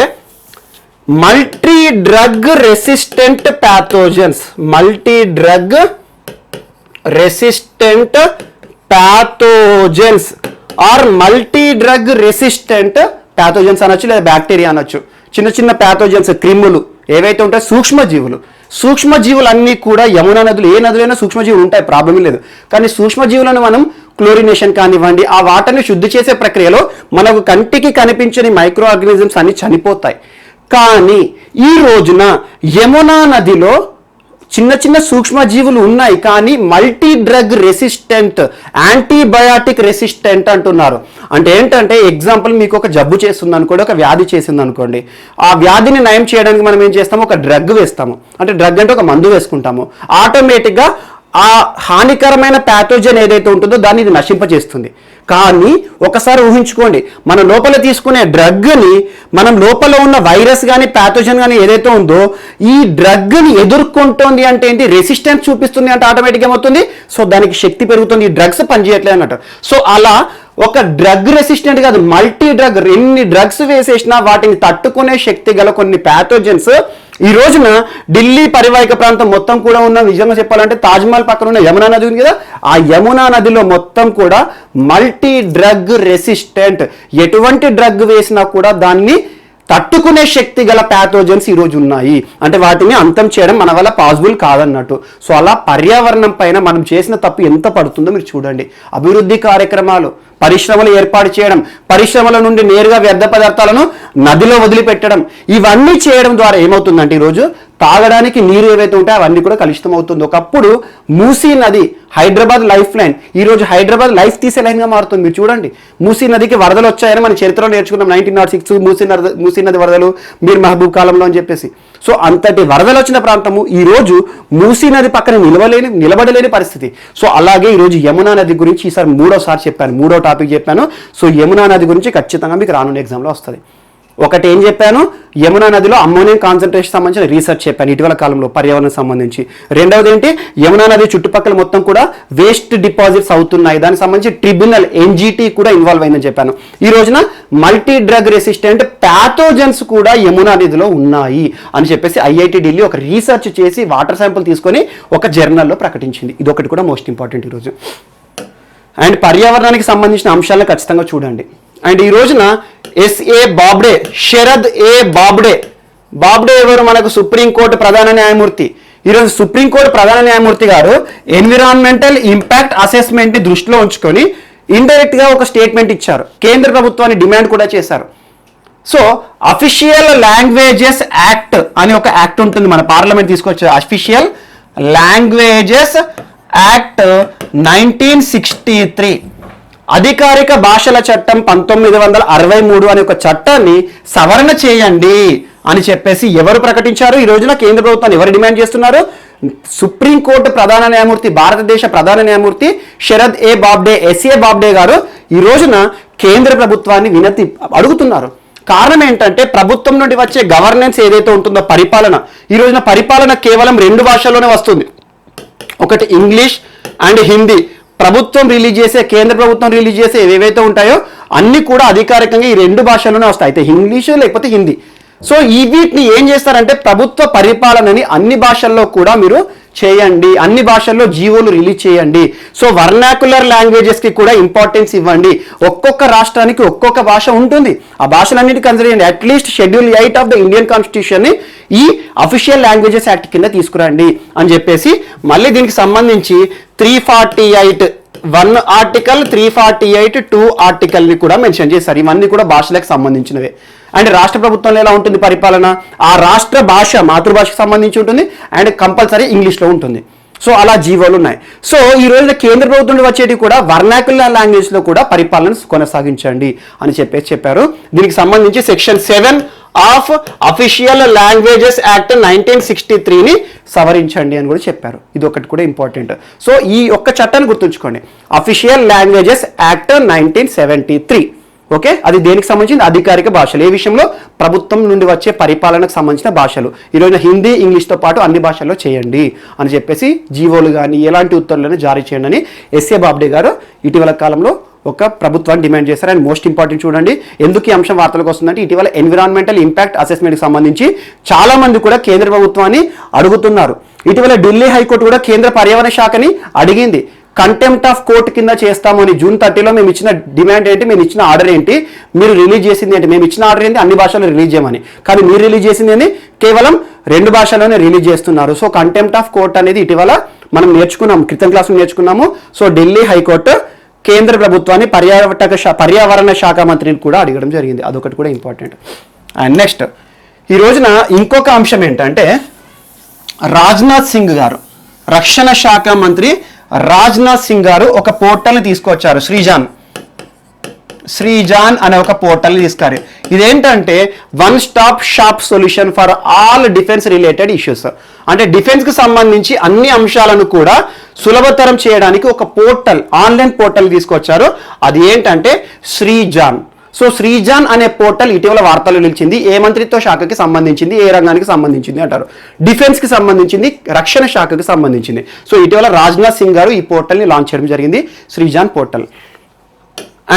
multi drug resistant pathogens. Or multi drug resistant pathogens అనొచ్చు, లేదా బ్యాక్టీరియా అనొచ్చు. చిన్న చిన్న ప్యాథోజన్స్, క్రిములు ఏవైతే ఉంటాయో, సూక్ష్మజీవులు అన్నీ కూడా యమునా నదులు, ఏ నదులైనా సూక్ష్మజీవులు ఉంటాయి, ప్రాబ్లం లేదు. కానీ సూక్ష్మజీవులను మనం క్లోరినేషన్ కానివ్వండి, ఆ వాటర్ని శుద్ధి చేసే ప్రక్రియలో మనకు కంటికి కనిపించని మైక్రో ఆర్గానిజమ్స్ అన్ని చనిపోతాయి. కానీ ఈ రోజున యమునా నదిలో చిన్న చిన్న సూక్ష్మజీవులు ఉన్నాయి, కానీ multi drug resistant, antibiotic resistant అంటున్నారు. అంటే ఏంటంటే, ఎగ్జాంపుల్ మీకు ఒక జబ్బు చేస్తుంది అనుకోండి, ఒక వ్యాధి చేసింది అనుకోండి, ఆ వ్యాధిని నయం చేయడానికి మనం ఏం చేస్తాము, ఒక డ్రగ్ వేస్తాము. అంటే డ్రగ్ అంటే ఒక మందు వేసుకుంటాము. ఆటోమేటిక్గా ఆ హానికరమైన ప్యాథోజన్ ఏదైతే ఉంటుందో దాన్ని ఇది నశింపజేస్తుంది. కానీ ఒకసారి ఊహించుకోండి, మన లోపల తీసుకునే డ్రగ్ని, మనం లోపల ఉన్న వైరస్ కానీ ప్యాథోజన్ కానీ ఏదైతే ఉందో ఈ డ్రగ్ని ఎదుర్కొంటుంది అంటే ఏంటి, రెసిస్టెన్స్ చూపిస్తుంది అంటే ఆటోమేటిక్గా ఏమవుతుంది, సో దానికి శక్తి పెరుగుతుంది, ఈ డ్రగ్స్ పనిచేయట్లేదు అన్నట్టు. సో అలా ఒక డ్రగ్ రెసిస్టెంట్ కాదు, మల్టీ డ్రగ్, ఎన్ని డ్రగ్స్ వేసేసినా వాటిని తట్టుకునే శక్తి గల కొన్ని ప్యాథోజన్స్ ఈ రోజున ఢిల్లీ పరివాహిక ప్రాంతం మొత్తం కూడా ఉన్న, నిజంగా చెప్పాలంటే తాజ్మహల్ పక్కన ఉన్న యమునా నది ఉంది కదా, ఆ యమునా నదిలో మొత్తం కూడా మల్టీ డ్రగ్ రెసిస్టెంట్, ఎటువంటి డ్రగ్ వేసినా కూడా దాన్ని తట్టుకునే శక్తి గల ప్యాథోజన్స్ ఈరోజు ఉన్నాయి. అంటే వాటిని అంతం చేయడం మన వల్ల పాసిబుల్ కాదన్నట్టు. సో అలా పర్యావరణం పైన మనం చేసిన తప్పు ఎంత పడుతుందో మీరు చూడండి. అభివృద్ధి కార్యక్రమాలు, పరిశ్రమలు ఏర్పాటు చేయడం, పరిశ్రమల నుండి నేరుగా వ్యర్థ పదార్థాలను నదిలో వదిలిపెట్టడం, ఇవన్నీ చేయడం ద్వారా ఏమవుతుందంటే ఈరోజు తాగడానికి నీరు ఏవైతే ఉంటాయో అవన్నీ కూడా కలుషితం అవుతుంది. ఒకప్పుడు మూసీ నది హైదరాబాద్ లైఫ్ లైన్, ఈరోజు హైదరాబాద్ లైఫ్ తీసే లైన్గా మారుతుంది. మీరు చూడండి, మూసీ నదికి వరదలు వచ్చాయని మన చరిత్రలో నేర్చుకున్నాం. 1906 మూసీ నది వరదలు, మీర్ మహబూబ్ కాలంలో అని చెప్పేసి. సో అంతటి వరదలు వచ్చిన ప్రాంతము ఈరోజు మూసీ నది పక్కన నిలబడలేని పరిస్థితి. సో అలాగే ఈరోజు యమునా నది గురించి ఈసారి మూడో టాపిక్ చెప్పాను. సో యమునా నది గురించి ఖచ్చితంగా మీకు రానున్న ఎగ్జామ్లో వస్తుంది. ఒకటి ఏం చెప్పాను, యమునా నదిలో అమ్మోనియం కాన్సన్ట్రేషన్ సంబంధించిన రీసెర్చ్ చెప్పాను ఇటీవల కాలంలో పర్యావరణం సంబంధించి. రెండవది ఏంటి, యమునా నది చుట్టుపక్కల మొత్తం కూడా వేస్ట్ డిపాజిట్స్ అవుతున్నాయి, దానికి సంబంధించి ట్రిబ్యునల్ ఎన్జిటి కూడా ఇన్వాల్వ్ అయిందని చెప్పాను. ఈ రోజున మల్టీ డ్రగ్ రెసిస్టెంట్ ప్యాథోజన్స్ కూడా యమునా నదిలో ఉన్నాయి అని చెప్పేసి ఐఐటి ఢిల్లీ ఒక రీసెర్చ్ చేసి వాటర్ శాంపుల్ తీసుకొని ఒక జర్నల్లో ప్రకటించింది. ఇదొకటి కూడా మోస్ట్ ఇంపార్టెంట్ ఈరోజు. అండ్ పర్యావరణానికి సంబంధించిన అంశాలను ఖచ్చితంగా చూడండి. అండ్ ఈ రోజున శరద్ ఏ బాబ్డే ఎవరు, మనకు సుప్రీంకోర్టు ప్రధాన న్యాయమూర్తి. ఈరోజు సుప్రీంకోర్టు ప్రధాన న్యాయమూర్తి గారు ఎన్విరాన్మెంటల్ ఇంపాక్ట్ అసెస్మెంట్ ని దృష్టిలో ఉంచుకొని ఇండైరెక్ట్ గా ఒక స్టేట్మెంట్ ఇచ్చారు. కేంద్ర ప్రభుత్వాన్ని డిమాండ్ కూడా చేశారు. సో అఫీషియల్ లాంగ్వేజెస్ యాక్ట్ అని ఒక యాక్ట్ ఉంటుంది, మన పార్లమెంట్ తీసుకొచ్చారు. అఫీషియల్ లాంగ్వేజెస్ యాక్ట్ 1963 అధికారిక భాషల చట్టం 1963 అనే ఒక చట్టాన్ని సవరణ చేయండి అని చెప్పేసి ఎవరు ప్రకటించారు? ఈ రోజున కేంద్ర ప్రభుత్వాన్ని ఎవరు డిమాండ్ చేస్తున్నారు? సుప్రీంకోర్టు ప్రధాన న్యాయమూర్తి, భారతదేశ ప్రధాన న్యాయమూర్తి శరద్ ఏ బాబ్డే, ఎస్ఏ బాబ్డే గారు ఈ రోజున కేంద్ర ప్రభుత్వాన్ని వినతి అడుగుతున్నారు. కారణం ఏంటంటే ప్రభుత్వం నుండి వచ్చే గవర్నెన్స్ ఏదైతే ఉంటుందో, పరిపాలన, ఈ రోజున పరిపాలన కేవలం 2 భాషల్లోనే వస్తుంది. ఒకటి ఇంగ్లీష్ అండ్ హిందీ. ప్రభుత్వం రిలీజ్ చేసే, కేంద్ర ప్రభుత్వం రిలీజ్ చేసే ఏవైతే ఉంటాయో అన్ని కూడా అధికారికంగా ఈ 2 భాషల్లోనే వస్తాయి, అయితే ఇంగ్లీషు లేకపోతే హిందీ. సో ఈ వీటిని ఏం చేస్తారంటే ప్రభుత్వ పరిపాలనని అన్ని భాషల్లో కూడా మీరు చేయండి, అన్ని భాషల్లో జీవోలు రిలీజ్ చేయండి. సో వర్నాక్యులర్ లాంగ్వేజెస్కి కూడా ఇంపార్టెన్స్ ఇవ్వండి. ఒక్కొక్క రాష్ట్రానికి ఒక్కొక్క భాష ఉంటుంది, ఆ భాషలన్నిటి కన్సిడర్ చేయండి. At least schedule 8 of the Indian కాన్స్టిట్యూషన్ని ఈ అఫీషియల్ లాంగ్వేజెస్ యాక్ట్ కింద తీసుకురండి అని చెప్పేసి, మళ్ళీ దీనికి సంబంధించి 348 1 ఆర్టికల్, 348 2 ఆర్టికల్ని కూడా మెన్షన్ చేశారు. ఇవన్నీ కూడా భాషలకు సంబంధించినవే. అండ్ రాష్ట్ర ప్రభుత్వంలో ఎలా ఉంటుంది పరిపాలన? ఆ రాష్ట్ర భాష, మాతృభాషకు సంబంధించి ఉంటుంది అండ్ కంపల్సరీ ఇంగ్లీష్లో ఉంటుంది. సో అలా జీవోలు ఉన్నాయి. సో ఈ రోజున కేంద్ర ప్రభుత్వం నుండి వచ్చేటి కూడా వర్నాక్యులర్ లాంగ్వేజ్లో కూడా పరిపాలన కొనసాగించండి అని చెప్పారు. దీనికి సంబంధించి section 7 of official languages act 1963ని సవరించండి అని కూడా చెప్పారు. ఇది ఒకటి కూడా ఇంపార్టెంట్. సో ఈ ఒక్క చట్టాన్ని గుర్తుంచుకోండి, అఫీషియల్ లాంగ్వేజెస్ యాక్ట్ 1973. ఓకే, అది దేనికి సంబంధించింది? అధికారిక భాషలు. ఏ విషయంలో? ప్రభుత్వం నుండి వచ్చే పరిపాలనకు సంబంధించిన భాషలు. ఈరోజు హిందీ, ఇంగ్లీష్తో పాటు అన్ని భాషల్లో చేయండి అని చెప్పేసి జీవోలు కానీ ఎలాంటి ఉత్తర్వులను జారీ చేయండి అని ఎస్ఏ బాబ్డే గారు ఇటీవల కాలంలో ఒక ప్రభుత్వాన్ని డిమాండ్ చేశారు. అండ్ మోస్ట్ ఇంపార్టెంట్ చూడండి, ఎందుకు ఈ అంశం వార్తలకు వస్తుందంటే ఇటీవల ఎన్విరాన్మెంటల్ ఇంపాక్ట్ అసెస్మెంట్కి సంబంధించి చాలా మంది కూడా కేంద్ర ప్రభుత్వాన్ని అడుగుతున్నారు. ఇటీవల ఢిల్లీ హైకోర్టు కూడా కేంద్ర పర్యావరణ శాఖని అడిగింది, కంటెంప్ట్ ఆఫ్ కోర్ట్ కింద చేస్తాము అని. జూన్ 30లో మేము ఇచ్చిన డిమాండ్ ఏంటి, మేము ఇచ్చిన ఆర్డర్ ఏంటి, మీరు రిలీజ్ చేసింది ఏంటి? మేము ఇచ్చిన ఆర్డర్ ఏంటి? అన్ని భాషల్లో రిలీజ్ చేయమని. కానీ మీరు రిలీజ్ చేసింది ఏంటి? కేవలం 2 భాషల్లోనే రిలీజ్ చేస్తున్నారు. సో కంటెంప్ట్ ఆఫ్ కోర్ట్ అనేది ఇటీవల మనం నేర్చుకున్నాము, క్రితం క్లాసులో నేర్చుకున్నాము. సో ఢిల్లీ హైకోర్టు కేంద్ర ప్రభుత్వాన్ని పర్యావరణ శాఖ మంత్రిని కూడా అడగడం జరిగింది. అదొకటి కూడా ఇంపార్టెంట్. అండ్ నెక్స్ట్ ఈ రోజున ఇంకొక అంశం ఏంటంటే, రాజ్నాథ్ సింగ్ గారు, రక్షణ శాఖ మంత్రి రాజ్నాథ్ సింగ్ గారు ఒక పోర్టల్ని తీసుకొచ్చారు, శ్రీజాన్ అనే ఒక పోర్టల్ని తీసుకారు. ఇదేంటంటే 1 stop shop solution for all defence related issues. అంటే డిఫెన్స్కి సంబంధించి అన్ని అంశాలను కూడా సులభతరం చేయడానికి ఒక పోర్టల్, ఆన్లైన్ పోర్టల్ తీసుకొచ్చారు. అది ఏంటంటే శ్రీజాన్. సో శ్రీజాన్ అనే పోర్టల్ ఇటీవల వార్తలు నిలిచింది. ఏ మంత్రిత్వ శాఖకి సంబంధించింది, ఏ రంగానికి సంబంధించింది అంటారు? డిఫెన్స్కి సంబంధించింది, రక్షణ శాఖకి సంబంధించింది. సో ఇటీవల రాజ్నాథ్ సింగ్ గారు ఈ పోర్టల్ని లాంచ్ చేయడం జరిగింది, శ్రీజాన్ పోర్టల్.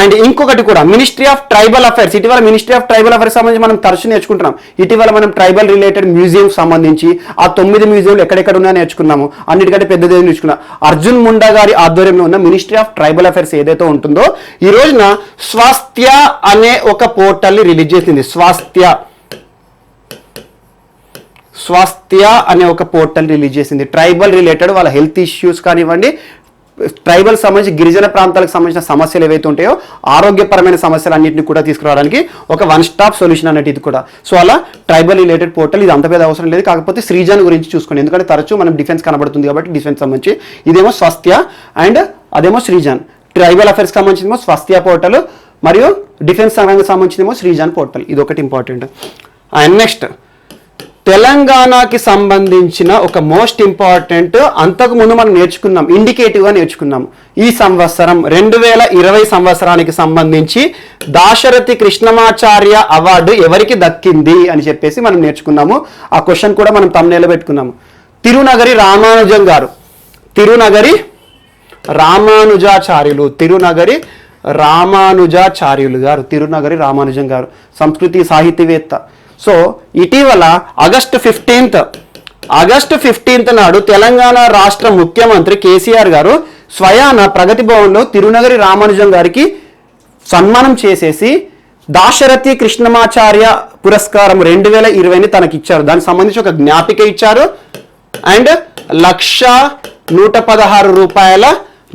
అండ్ ఇంకొకటి కూడా మినిస్ట్రీ ఆఫ్ ట్రైబల్ అఫైర్స్. ఇటీవల మినిస్ట్రీ ఆఫ్ ట్రైబల్ అఫైర్స్ సంబంధించి మనం తరచు నేర్చుకుంటున్నాం. ఇటీవల మనం ట్రైబల్ రిలేటెడ్ మ్యూజియం సంబంధించి ఆ 9 మ్యూజియంలు ఎక్కడెక్కడ ఉన్నాయో నేర్చుకున్నాము. అన్నిటికంటే పెద్దది నేర్చుకున్నాం. అర్జున్ ముండా గారి ఆధ్వర్యంలో ఉన్న మినిస్ట్రీ ఆఫ్ ట్రైబల్ అఫైర్స్ ఏదైతే ఉంటుందో ఈ రోజున స్వాస్థ్య అనే ఒక పోర్టల్ని రిలీజ్ చేసింది. స్వాస్థ్య అనే ఒక పోర్టల్ రిలీజ్ చేసింది. ట్రైబల్ రిలేటెడ్ వాళ్ళ హెల్త్ ఇష్యూస్ కానివ్వండి, ట్రైబల్ సంబంధించి గిరిజన ప్రాంతాలకు సంబంధించిన సమస్యలు ఏవైతే ఉంటాయో ఆరోగ్యపరమైన సమస్యలు అన్నింటినీ కూడా తీసుకురావడానికి ఒక 1 స్టాప్ సొల్యూషన్ అన్నట్టు ఇది కూడా. సో అలా ట్రైబల్ రిలేటెడ్ పోర్టల్, ఇది అంత పెద్ద అవసరం లేదు. కాకపోతే శ్రీజాన్ గురించి చూసుకోండి, ఎందుకంటే తరచూ మనం డిఫెన్స్ కనబడుతుంది కాబట్టి డిఫెన్స్ సంబంధించి ఇదేమో స్వాస్థ్య అండ్ అదేమో శ్రీజాన్. ట్రైబల్ అఫైర్స్కి సంబంధించినేమో స్వాస్థ్య పోర్టల్ మరియు డిఫెన్స్ రంగానికి సంబంధించినేమో శ్రీజాన్ పోర్టల్. ఇది ఒకటి ఇంపార్టెంట్. అండ్ నెక్స్ట్ తెలంగాణకి సంబంధించిన ఒక మోస్ట్ ఇంపార్టెంట్, అంతకుముందు మనం నేర్చుకున్నాం, ఇండికేటివ్గా నేర్చుకున్నాం. ఈ సంవత్సరం 2020 సంవత్సరానికి సంబంధించి దాశరథి కృష్ణమాచార్య అవార్డు ఎవరికి దక్కింది అని చెప్పేసి మనం నేర్చుకున్నాము. ఆ క్వశ్చన్ కూడా మనం తమ్నేలో పెట్టుకున్నాము. తిరునగరి రామానుజం గారు, తిరునగరి రామానుజం గారు సంస్కృతి సాహితీవేత్త. సో ఇటీవల ఆగస్టు 15 నాడు తెలంగాణ రాష్ట్ర ముఖ్యమంత్రి కేసీఆర్ గారు స్వయాన ప్రగతి భవన్లో తిరునగరి రామానుజం గారికి సన్మానం చేసేసి దాశరథి కృష్ణమాచార్య పురస్కారం 2020ని తనకి ఇచ్చారు. దానికి సంబంధించి ఒక జ్ఞాపిక ఇచ్చారు అండ్ 1,116 రూపాయల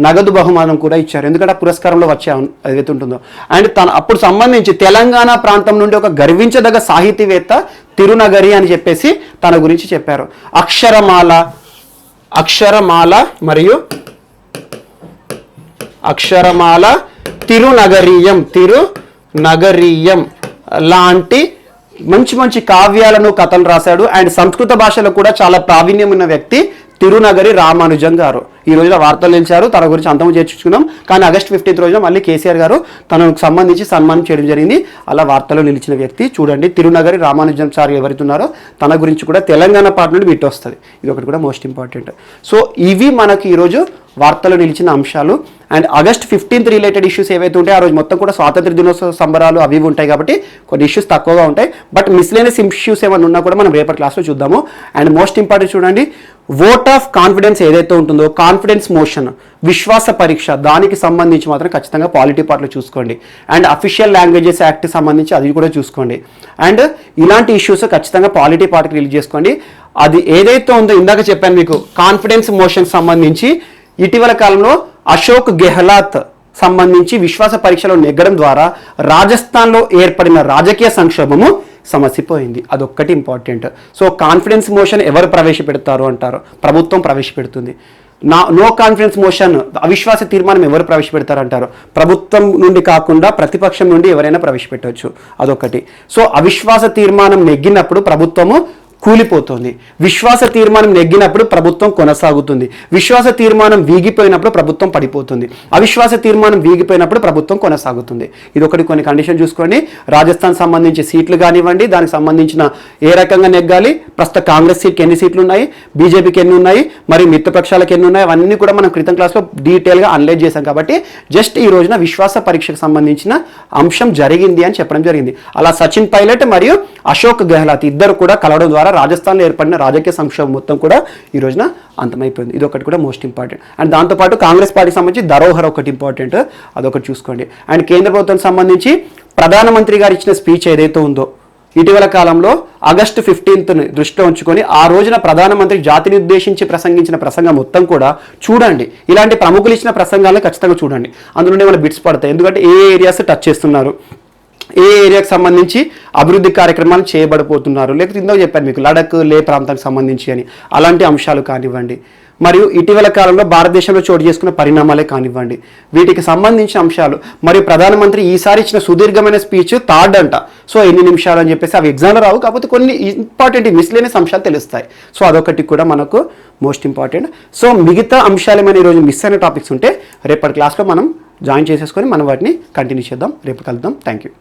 నగదు బహుమానం కూడా ఇచ్చారు. ఎందుకంటే ఆ పురస్కారంలో వచ్చే ఏదైతే ఉంటుందో. అండ్ తన అప్పుడు సంబంధించి తెలంగాణ ప్రాంతం నుండి ఒక గర్వించదగ్గ సాహితీవేత్త తిరునగరి అని చెప్పేసి తన గురించి చెప్పారు. అక్షరమాల మరియు అక్షరమాల, తిరునగరీయం లాంటి మంచి మంచి కావ్యాలను కథలు రాశాడు. అండ్ సంస్కృత భాషలో కూడా చాలా ప్రావీణ్యం ఉన్న వ్యక్తి తిరునగరి రామానుజం గారు. ఈ రోజున వార్తలు నిలిచారు, తన గురించి అంతము చేర్చుకున్నాం. కానీ ఆగస్ట్ 15 రోజున మళ్ళీ కేసీఆర్ గారు తనకు సంబంధించి సన్మానం చేయడం జరిగింది. అలా వార్తల్లో నిలిచిన వ్యక్తి చూడండి, తిరునగరి రామానుజం సార్ ఎవరైతున్నారో తన గురించి కూడా తెలంగాణ పార్టీ నుండి బిట్ వస్తుంది. ఇది ఒకటి కూడా మోస్ట్ ఇంపార్టెంట్. సో ఇవి మనకి ఈరోజు వార్తలో నిలిచిన అంశాలు. అండ్ ఆగస్ట్ 15 రిలేటెడ్ ఇష్యూస్ ఏవైతే ఉంటాయో ఆ రోజు మొత్తం కూడా స్వాతంత్ర దినోత్సవ సంబరాలు అవి ఉంటాయి కాబట్టి కొన్ని ఇష్యూస్ తక్కువగా ఉంటాయి. బట్ మిస్లేనియస్ ఇష్యూస్ ఏమైనా ఉన్నా కూడా మనం రేపటి క్లాస్లో చూద్దాము. అండ్ మోస్ట్ ఇంపార్టెంట్ చూడండి, ఓట్ ఆఫ్ కాన్ఫిడెన్స్ ఏదైతే ఉంటుందో, కాన్ఫిడెన్స్ మోషన్, విశ్వాస పరీక్ష, దానికి సంబంధించి మాత్రం ఖచ్చితంగా పాలిటీ పార్టీలో చూసుకోండి. అండ్ అఫీషియల్ లాంగ్వేజెస్ యాక్ట్ సంబంధించి అది కూడా చూసుకోండి. అండ్ ఇలాంటి ఇష్యూస్ ఖచ్చితంగా పాలిటీ పార్టీకి రిలీజ్ చేసుకోండి. అది ఏదైతే ఉందో ఇందాక చెప్పాను మీకు, కాన్ఫిడెన్స్ మోషన్ సంబంధించి ఇటీవల కాలంలో అశోక్ గెహ్లాట్ సంబంధించి విశ్వాస పరీక్షలో నెగ్గడం ద్వారా రాజస్థాన్లో ఏర్పడిన రాజకీయ సంక్షోభము సమసిపోయింది. అదొక్కటి ఇంపార్టెంట్. సో కాన్ఫిడెన్స్ మోషన్ ఎవరు ప్రవేశపెడతారు అంటారు, ప్రభుత్వం ప్రవేశపెడుతుంది. నో కాన్ఫిడెన్స్ మోషన్, అవిశ్వాస తీర్మానం ఎవరు ప్రవేశపెడతారంటారు, ప్రభుత్వం నుండి కాకుండా ప్రతిపక్షం నుండి ఎవరైనా ప్రవేశపెట్టవచ్చు. అదొకటి. సో అవిశ్వాస తీర్మానం నెగ్గినప్పుడు ప్రభుత్వము కూలిపోతుంది, విశ్వాస తీర్మానం నెగ్గినప్పుడు ప్రభుత్వం కొనసాగుతుంది, విశ్వాస తీర్మానం వీగిపోయినప్పుడు ప్రభుత్వం పడిపోతుంది, అవిశ్వాస తీర్మానం వీగిపోయినప్పుడు ప్రభుత్వం కొనసాగుతుంది. ఇది ఒకటి. కొన్ని కండిషన్ చూసుకోండి. రాజస్థాన్ సంబంధించి సీట్లు కానివ్వండి, దానికి సంబంధించిన ఏ రకంగా నెగ్గాలి, ప్రస్తుత కాంగ్రెస్ సీట్కి ఎన్ని సీట్లు ఉన్నాయి, బీజేపీకి ఎన్ని ఉన్నాయి, మరి మిత్రపక్షాలకు ఎన్ని ఉన్నాయి, అవన్నీ కూడా మనం క్రితం క్లాస్లో డీటెయిల్గా అనలైజ్ చేశాం. కాబట్టి జస్ట్ ఈ రోజున విశ్వాస పరీక్షకు సంబంధించిన అంశం జరిగింది అని చెప్పడం జరిగింది. అలా సచిన్ పైలట్ మరియు అశోక్ గెహ్లాట్ ఇద్దరు కూడా కలవడం ద్వారా రాజస్థాన్లో ఏర్పడిన రాజకీయ సంక్షోభం మొత్తం కూడా ఈ రోజున అంతమైపోయింది. ఇది ఒకటి కూడా మోస్ట్ ఇంపార్టెంట్. అండ్ దాంతోపాటు కాంగ్రెస్ పార్టీకి సంబంధించి ధరోహర్ ఒకటి ఇంపార్టెంట్, అదొకటి చూసుకోండి. అండ్ కేంద్ర ప్రభుత్వం సంబంధించి ప్రధానమంత్రి గారు ఇచ్చిన స్పీచ్ ఏదైతే ఉందో ఇటీవల కాలంలో ఆగస్టు 15ని దృష్టిలో ఉంచుకొని ఆ రోజున ప్రధానమంత్రి జాతిని ఉద్దేశించి ప్రసంగించిన ప్రసంగం మొత్తం కూడా చూడండి. ఇలాంటి ప్రముఖులు ఇచ్చిన ప్రసంగాలను ఖచ్చితంగా చూడండి. అందులోనే మన బిట్స్ పడతాయి. ఎందుకంటే ఏ ఏరియాస్ టచ్ చేస్తున్నారు, ఏ ఏరియాకి సంబంధించి అభివృద్ధి కార్యక్రమాలు చేయబడిపోతున్నారు, లేకపోతే ఇందాక చెప్పాను మీకు లడక్ లే ప్రాంతానికి సంబంధించి అని, అలాంటి అంశాలు కానివ్వండి, మరియు ఇటీవల కాలంలో భారతదేశంలో చోటు చేసుకున్న పరిణామాలే కానివ్వండి, వీటికి సంబంధించిన అంశాలు. మరియు ప్రధానమంత్రి ఈసారి ఇచ్చిన సుదీర్ఘమైన స్పీచ్ థర్డ్ అంట. సో ఎన్ని నిమిషాలు అని చెప్పేసి అవి ఎగ్జామ్లో రావు, కాకపోతే కొన్ని ఇంపార్టెంట్ మిస్లేనియస్ అంశాలు తెలుస్తాయి. సో అదొకటి కూడా మనకు మోస్ట్ ఇంపార్టెంట్. సో మిగతా అంశాలు ఏమైనా ఈరోజు మిస్ అయిన టాపిక్స్ ఉంటే రేపటి క్లాస్లో మనం జాయిన్ చేసేసుకొని మనం వాటిని కంటిన్యూ చేద్దాం. రేపు కలుద్దాం. Thank you.